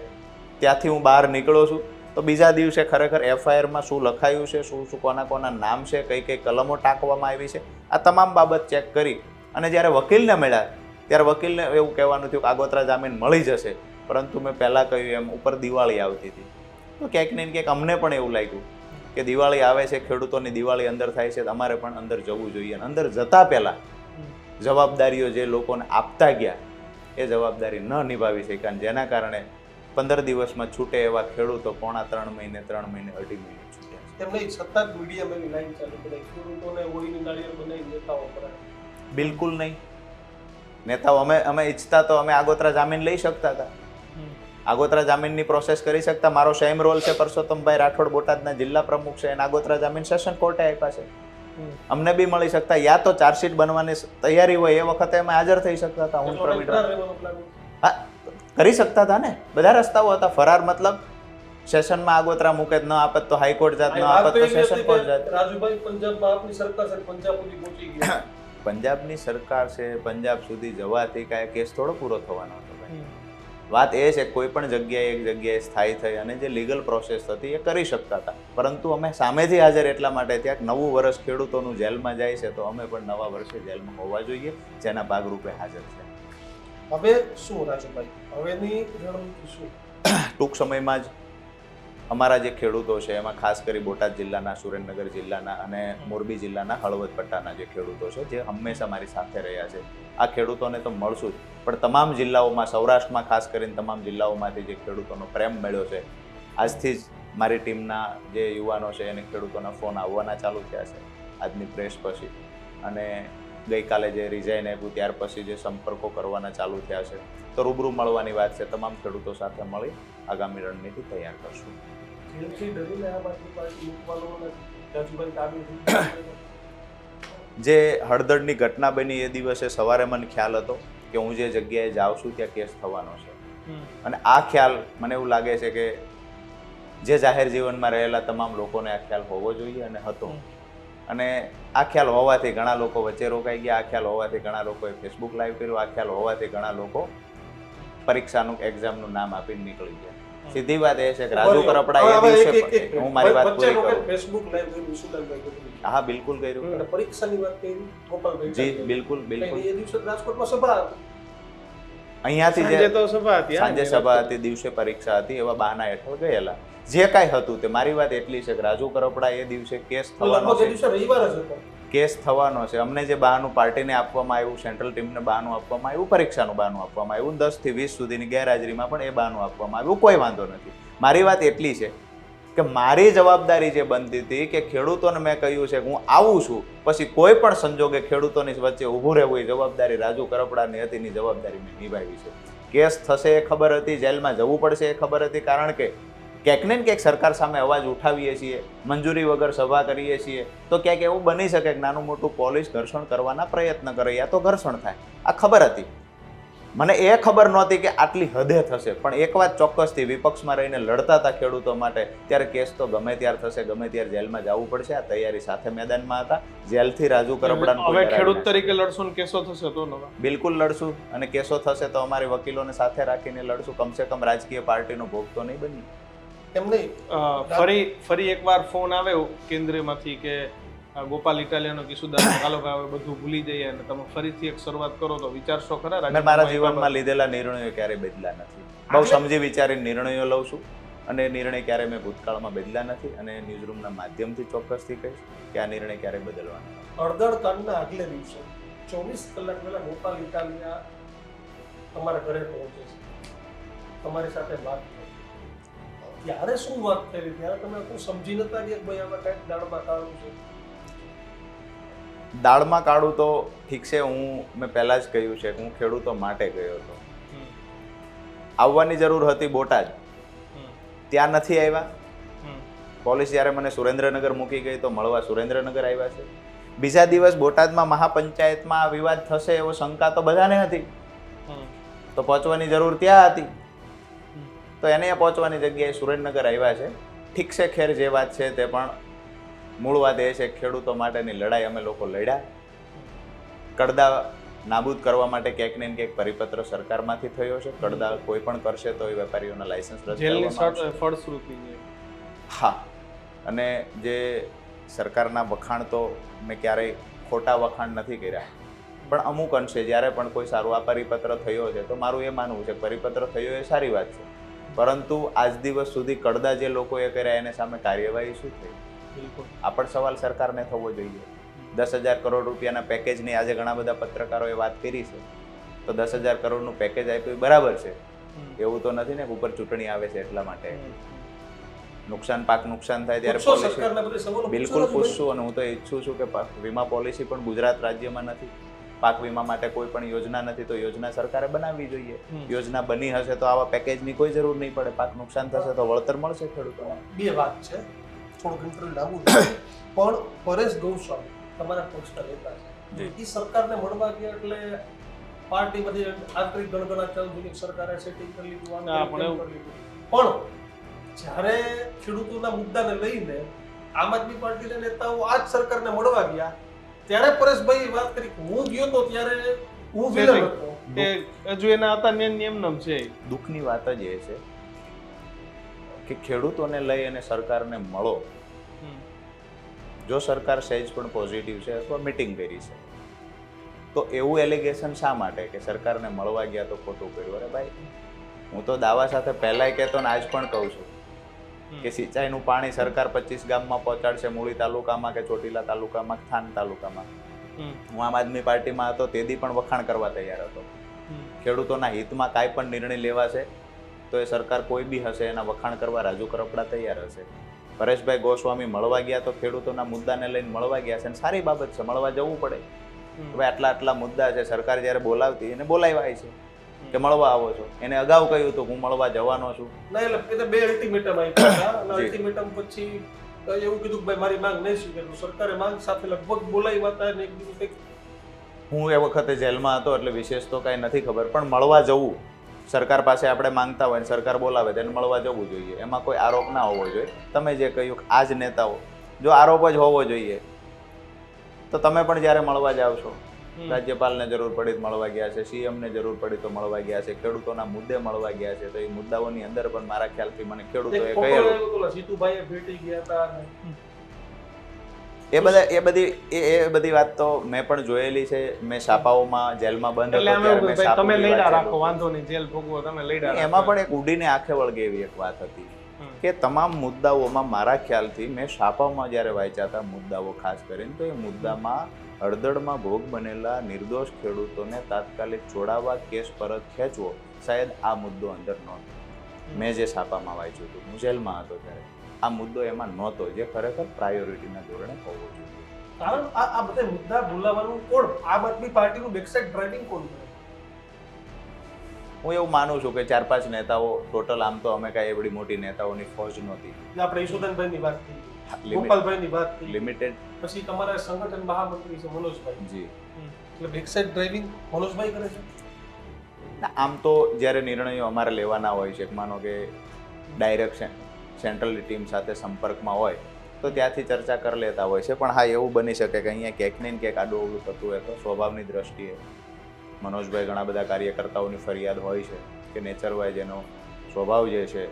ત્યાંથી હું બહાર નીકળ્યો છું તો બીજા દિવસે ખરેખર એફઆઈઆરમાં શું લખાયું છે, શું કોના નામ છે, કઈ કલમો ટાંકવામાં આવી છે, આ તમામ બાબત ચેક કરી અને જ્યારે વકીલને મળ્યા ત્યારે વકીલને એવું કહેવાનું થયું કે આગોતરા જામીન મળી જશે. પરંતુ મેં પહેલાં કહ્યું એમ ઉપર દિવાળી આવતી હતી, તો ક્યાંક ને ક્યાંક અમને પણ એવું લાગ્યું કે દિવાળી આવે છે, ખેડૂતોની દિવાળી અંદર થાય છે, અમારે પણ અંદર જવું જોઈએ. અને અંદર જતા પહેલાં જવાબદારીઓ જે લોકોને આપતા ગયા એ જવાબદારી ન નિભાવી શક્યા, જેના કારણે 15 દિવસમાં છૂટે એવા ખેડૂતો 3.5 મહિને 3 મહિને 2.5 મહિને છૂટ્યા. તેમને સતત મીડિયામાં એવી લાઈન ચાલુ કરી ખેડૂતોને હોળીની નાળિયેર બનાવી નેતાઓ પર. બિલકુલ નહીં. નેતાઓ અમે ઈચ્છતા તો અમે આગોતરા જામીન લઈ શકતા હતા, આગોતરા જામીનની પ્રોસેસ કરી શકતા. મારો સેમ રોલ છે, પરસોત્તમભાઈ રાઠોડ બોટાદના જિલ્લા પ્રમુખ છે, એના આગોતરા જામીન સેશન કોર્ટે આપ્યા છે. અમને બી મળી શકતા. યા તો ચાર્જશીટ બનવાની તૈયારી હોય એ વખતે અમે હાજર થઈ શકતા હતા. હું હા, કરી શકતા હતા ને. બધા રસ્તાઓ હતા. ફરાર મતલબ સેશનમાં આગોતરા મૂકે ન આપે તો હાઈકોર્ટ જાત, ન આપે તો સેશન કોર્ટ જાત. રાજુભાઈ, પંજાબમાં આપની સરકાર છે, પંજાબ સુધી પહોંચી ગઈ. પંજાબની સરકાર છે, પંજાબ સુધી જવાથી કાંઈ કેસ થોડો પૂરો થવાનો હતો ભાઈ. વાત એ છે કોઈ પણ જગ્યાએ એક જગ્યાએ સ્થાયી થઈ અને જે લીગલ પ્રોસેસ હતી એ કરી શકતા હતા. પરંતુ અમે સામેથી હાજર એટલા માટે ત્યાં નવું વર્ષ ખેડૂતોનું જેલમાં જાય છે, તો અમે પણ નવા વર્ષે જેલમાં હોવા જોઈએ, જેના ભાગરૂપે હાજર છે. હવે શું રાજુભાઈ, હવેની રણનીતિ શું? ટૂંક સમયમાં જ અમારા જે ખેડૂતો છે એમાં ખાસ કરી બોટાદ જિલ્લાના, સુરેન્દ્રનગર જિલ્લાના અને મોરબી જિલ્લાના હળવદ પટ્ટાના જે ખેડૂતો છે, જે હંમેશા મારી સાથે રહ્યા છે, આ ખેડૂતોને તો મળશું જ, પણ તમામ જિલ્લાઓમાં, સૌરાષ્ટ્રમાં ખાસ કરીને તમામ જિલ્લાઓમાંથી જે ખેડૂતોનો પ્રેમ મળ્યો છે, આજથી જ મારી ટીમના જે યુવાનો છે એને ખેડૂતોના ફોન આવવાના ચાલુ થયા છે આજની પ્રેસ પછી. અને ગઈકાલે જે રિઝાઇન આપ્યું ત્યાર પછી જે સંપર્કો કરવાના ચાલુ થયા છે, તો રૂબરૂ મળવાની વાત છે. તમામ ખેડૂતો સાથે મળી આગામી રણનીતિ તૈયાર કરશું. જે હળદળની ઘટના બની એ દિવસે સવારે મને ખ્યાલ હતો કે હું જે જગ્યાએ જાઉં છું ત્યાં કેસ થવાનો છે. અને આ ખ્યાલ મને એવું લાગે છે કે જે જાહેર જીવનમાં રહેલા તમામ લોકોને આ ખ્યાલ હોવો જોઈએ અને હતો. અને આ ખ્યાલ હોવાથી ઘણા લોકો વચ્ચે રોકાઈ ગયા, આ ખ્યાલ હોવાથી ઘણા લોકોએ ફેસબુક લાઈવ કર્યું, આ ખ્યાલ હોવાથી ઘણા લોકો પરીક્ષાનું, એક્ઝામનું નામ આપીને નીકળી ગયા. સીધી વાત એ છે કે રાજુ કરપડા એ દિવસે, હું મારી વાત પૂરી કરું. ફેસબુક લાઈવ કર્યું વિશુલાલભાઈ? હા, બિલકુલ કર્યું. અને પરીક્ષાની વાત કરી ગોપાલભાઈ? જી બિલકુલ બિલકુલ. એ દિવસે રાજકોટમાં સભા હતી. અહીંયાથી જે સાંજે સભા હતી, દિવસે પરીક્ષા હતી, એવા બહાના હેઠળ ગયેલા. જે કાંઈ હતું તે, મારી વાત એટલી છે કે રાજુ કરપડા એ દિવસે કેસ થવાનો છે, રવિવાર જ હતો, કેસ થવાનો છે. અમને જે બહાનું પાર્ટીને આપવામાં આવ્યું, સેન્ટ્રલ ટીમને બહાનું આપવામાં આવ્યું, પરીક્ષાનું બહાનું આપવામાં આવ્યું, 10 થી 20 સુધીની ગેરહાજરીમાં પણ એ બહાનું આપવામાં આવ્યું, કોઈ વાંધો નથી. મારી વાત એટલી છે કે મારી જવાબદારી જે બનતી હતી કે ખેડૂતોને મેં કહ્યું છે કે હું આવું છું, પછી કોઈ પણ સંજોગે ખેડૂતોની વચ્ચે ઊભું રહેવું એ જવાબદારી રાજુ કરપડાની હતી, એની જવાબદારી મેં નિભાવી છે. કેસ થશે એ ખબર હતી, જેલમાં જવું પડશે એ ખબર હતી, કારણ કે ક્યાંક ને ક્યાંક સરકાર સામે અવાજ ઉઠાવીએ છીએ, મંજૂરી વગર સભા કરીએ છીએ, તો ક્યાંક એવું બની શકે કે નાનું મોટું પોલીસ ઘર્ષણ કરવાના પ્રયત્ન કરે, યા તો ઘર્ષણ થાય, આ ખબર હતી. મને એ ખબર નહોતી કે આટલી હદે થશે, પણ એક વાત ચોક્કસથી, વિપક્ષમાં રહીને લડતા હતા ખેડૂતો માટે, ત્યારે કેસ તો ગમે ત્યારે થશે, ગમે ત્યારે જેલમાં જવું પડશે. આ તૈયારી સાથે મેદાનમાં હતા. જેલથી રાજુ કરપડાને કોઈ હવે ડરાવી ખેડૂત ના શકે. તરીકે લડશું ને કેસો થશે તો નવા. બિલકુલ લડશું, અને કેસો થશે તો અમારી વકીલોને સાથે રાખીને લડશું. કમસે કમ રાજકીય પાર્ટીનો ભોગ તો નહીં બની. એમ નહીં, ફરી એકવાર ફોન આવ્યો કેન્દ્રમાંથી કે ગોપાલ ઇટાલિયાનો કિશુદાસ તાલુકા હવે બધું ભૂલી જઈએ અને તમે ફરીથી એક શરૂઆત કરો તો વિચારશો ખરા? મેં મારા જીવનમાં લીધેલા નિર્ણયો ક્યારેય બદલ્યા નથી. બહુ સમજી વિચારીને નિર્ણયો લઉં છું, અને એ નિર્ણય ક્યારેય મેં ભૂતકાળમાં બદલ્યા નથી, અને ન્યૂઝરૂમના માધ્યમથી ચોક્કસથી કહીશ કે આ નિર્ણય ક્યારેય બદલવાનો નથી. હળદર કાંડના આગલે દિવસે 24 કલાક પહેલા ગોપાલ ઇટાલિયા તમારા ઘરે પહોંચે છે, તમારી સાથે વાત થઈ. ત્યારે શું વાત થઈ? ત્યારે તમે શું સમજી નતા કે ભાઈ આમાં કંઈક દાળમાં કાળું છે? દાળમાં કાઢું તો ઠીક છે, મેં પહેલા જ કહ્યું છે કે હું ખેડૂતો માટે ગયો હતો. આવવાની જરૂર હતી બોટાદ, ત્યાં નથી આવ્યા. પોલીસ જ્યારે મને સુરેન્દ્રનગર મૂકી ગઈ તો મળવા સુરેન્દ્રનગર આવ્યા છે. બીજા દિવસ બોટાદમાં મહાપંચાયતમાં આ વિવાદ થશે એવો શંકા તો બધાને હતી, તો પહોંચવાની જરૂર ત્યાં હતી, તો એને પહોંચવાની જગ્યાએ સુરેન્દ્રનગર આવ્યા છે. ઠીક છે, ખેર જે વાત છે તે, પણ મૂળ વાત એ છે ખેડૂતો માટેની લડાઈ અમે લોકો લડ્યા. કડદા નાબૂદ કરવા માટે ક્યાંક ને ક્યાંક પરિપત્ર સરકારમાંથી થયો છે. કડદા કોઈ પણ કરશે તો એ વેપારીઓના લાયસન્સ રદ કરવામાં આવશે. ફળશ્રુતિ છે. હા, અને જે સરકારના વખાણ તો મેં ક્યારેય ખોટા વખાણ નથી કર્યા, પણ અમુક અંશે જ્યારે પણ કોઈ સારું આ પરિપત્ર થયો છે તો મારું એ માનવું છે પરિપત્ર થયો એ સારી વાત છે, પરંતુ આજ દિવસ સુધી કડદા જે લોકોએ કર્યા એને સામે કાર્યવાહી શું થઈ? બિલકુલ આ પણ સવાલ સરકારને થવો જોઈએ. 10,000 કરોડ રૂપિયાના પેકેજની આજે ઘણા બધા પત્રકારોએ વાત કરી છે, તો 10,000 કરોડનું પેકેજ આપ્યું બરાબર છે, એવું તો નથી ને ઉપર ચૂંટણી આવે છે એટલા માટે પાક નુકસાન થાય ત્યારે પોલિસી બિલકુલ પૂછશું. અને હું તો ઈચ્છું છું કે વીમા પોલિસી પણ ગુજરાત રાજ્યમાં નથી, પાક વીમા માટે કોઈ પણ યોજના નથી, તો યોજના સરકારે બનાવવી જોઈએ. યોજના બની હશે તો આવા પેકેજની કોઈ જરૂર નહીં પડે. પાક નુકસાન થશે તો વળતર મળશે ખેડૂતોને. બે વાત છે, થોડુંક ઇન્ટરવ્યુ લાંબુ થાય, પણ પરેશ ગૌસ્વામી તમારા પક્ષના નેતા છે, એ સરકારને મળવા ગયા એટલે પાર્ટીમાંથી આંતરિક ગણગણા ચાલુ થઈ, સરકારે સેટિંગ કરી લીધું, પણ જ્યારે ખેડૂતોના મુદ્દાને લઈને આમ આદમી પાર્ટીના નેતાઓ આ જ સરકારને મળવા ગયા ત્યારે પરેશભાઈ વાત કરી, હું ગયો તો ત્યારે હું વિલન હતો. એ હજુ એના હતા નિયમ છે. દુઃખની વાત જ એ છે કે ખેડૂતોને લઈ અને સરકારને મળો. જો સરકાર સહેજ પણ પોઝિટિવ છે અથવા મીટિંગ કરી છે તો એવું એલિગેશન શા માટે કે સરકારને મળવા ગયા તો ખોટું કર્યું? અરે ભાઈ, હું તો દાવા સાથે પહેલાંય કહેતો ને આજ પણ કહું છું કે સિંચાઈનું પાણી સરકાર 25 ગામમાં પહોંચાડશે, મૂળી તાલુકામાં કે ચોટીલા તાલુકામાં, થાન તાલુકામાં. હું આમ આદમી પાર્ટીમાં હતો તેથી પણ વખાણ કરવા તૈયાર હતો. ખેડૂતોના હિતમાં કાંઈ પણ નિર્ણય લેવાશે તો એ સરકાર કોઈ બી હશે એના વખાણ કરવા રાજુ કરપડા તૈયાર હશે. પરેશભાઈ ગોસ્વામી મળવા ગયા તો ખેડૂતોના મુદ્દાને લઈને મળવા ગયા છે, અને સારી બાબત છે, મળવા જવું પડે. હવે આટલા મુદ્દા છે, સરકાર જ્યારે બોલાવતી એને બોલાવ્યા છે કે મળવા આવો છો. એને અગાઉ કહ્યું હતું હું મળવા જવાનો છું. ના, એટલે બે અલ્ટિમેટમ આપ્યા, અને અલ્ટિમેટમ પછી એવું કીધું કે ભાઈ મારી માંગ નહીં સ્વીકારું. સરકારે માંગ સાથે લગભગ બોલાવ્યા હતા, અને એક દિવસ હું એ વખતે જેલમાં હતો એટલે વિશેષ તો કાંઈ નથી ખબર, પણ મળવા જવું સરકાર પાસે આપણે માંગતા હોય ને સરકાર બોલાવે તેને મળવા જવું જોઈએ. એમાં કોઈ આરોપ ના હોવો જોઈએ. તમે જે કહ્યું આ જ નેતાઓ, જો આરોપ જ હોવો જોઈએ તો તમે પણ જ્યારે મળવા જાવ છો, રાજ્યપાલને જરૂર પડી તો મળવા ગયા છે, સીએમને જરૂર પડી તો મળવા ગયા છે, ખેડૂતોના મુદ્દે મળવા ગયા છે, તો એ મુદ્દાઓની અંદર પણ મારા ખ્યાલથી મને ખેડૂતોએ કહેલું સીતુભાઈએ ભેટી ગયા હતા. એ બધી વાત તો મેં પણ જોયેલી છે. મેં છાપાઓમાં જેલમાં બંધ હતો ત્યારે તમે લઈડા રાખો, વાંધો નહીં, જેલ ભોગવો, તમે લઈડા રાખો. એમાં પણ એક ઉડીને આંખે વળગે એવી એક વાત હતી કે તમામ મુદ્દાઓમાં મારા ખ્યાલથી મેં છાપામાં જ્યારે વાંચ્યા હતા મુદ્દાઓ ખાસ કરીને, તો એ મુદ્દામાં હળદળમાં ભોગ બનેલા નિર્દોષ ખેડૂતોને તાત્કાલિક છોડાવવા, કેસ પરત ખેંચવો, શાયદ આ મુદ્દો અંદર નહોતો. મેં જે છાપામાં વાંચ્યું હતું, હું જેલમાં હતો ત્યારે આ મુદ્દો એમાં નહોતો, જે ખરેખર પ્રાયોરિટીના ધોરણે હોવો જોઈએ. કારણ આ બધા મુદ્દા બોલાવવાનું કોણ? આમ આદમી પાર્ટીનું બેકસાઇડ ડ્રાઇવિંગ કોણ કરે? હું એવું માનું છું કે 4-5 નેતાઓ ટોટલ, આમ તો અમે કાંઈ એવડી મોટી નેતાઓની ફોજ નહોતી. આપણે ઈશુદાનભાઈની વાત થઈ, ગોપાલભાઈની વાત થઈ, લિમિટેડ, પછી તમારા સંગઠન મહામંત્રી છે મનોજભાઈ જી, એટલે બેકસાઇડ ડ્રાઇવિંગ મનોજભાઈ કરે છે. આમ તો જ્યારે નિર્ણયો અમારે લેવાના હોય છે, માનો કે ડાયરેક્ટ સેન્ટ્રલ ટીમ સાથે સંપર્કમાં હોય તો ત્યાંથી ચર્ચા કરી લેતા હોય છે. પણ હા, એવું બની શકે કે અહીંયા ક્યાંક ને ક્યાંક આડું અવળું થતું હોય તો સ્વભાવની દ્રષ્ટિએ મનોજભાઈ ઘણા બધા કાર્યકર્તાઓની ફરિયાદ હોય છે કે નેચર વાઇઝ એનો સ્વભાવ જે છે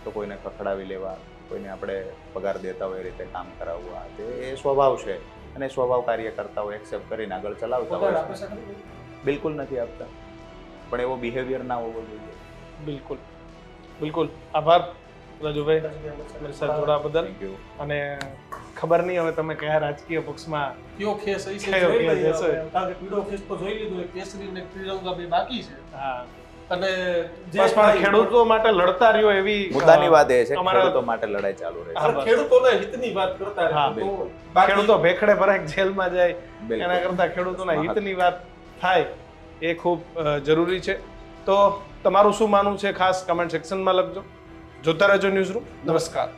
તો કોઈને ખખડાવી લેવા, કોઈને આપણે પગાર દેતા હોય એ રીતે કામ કરાવવા, એ સ્વભાવ છે અને સ્વભાવ કાર્યકર્તાઓ એક્સેપ્ટ કરીને આગળ ચલાવતા પગાર હોય આપે છે. છે ખરી? બિલકુલ નથી આપતા, પણ એવો બિહેવિયર ના હોવો જોઈએ. બિલકુલ બિલકુલ. આભાર રાજુભાઈ મારી સાથે જોડાવા બદલ. Thank you. અને ખબર નહીં હવે તમે કયા રાજકીય પક્ષમાં કયો ખેસ હશે કયો જોઈ ખેસ લઈએ હશે? આપણે. કારણ કે પીળો ખેસ તો જોઈ લીધો, કેસરી ને ત્રિરંગા બે બાકી છે. હા અને જે બસ પણ ખેડૂતો માટે લડતા રહ્યો એવી મુદ્દાની વાત એ છે અમારા- ખેડૂતો માટે લડાઈ ચાલુ રહે છે. આપણે ખેડૂતોના હિતની વાત કરતા હા, રહે. તો બિલકુલ. બાકી ખેડૂતો ભેખડે ભરાય જેલમાં જાય બિલકુલ. એના કરતા ખેડૂતોના હિતની વાત થાય એ ખૂબ જરૂરી છે. તો તમારું શું માનવું છે ખાસ કમેન્ટ સેક્શનમાં લખજો. જોતા રહેજો ન્યૂઝરૂમ. નમસ્કાર.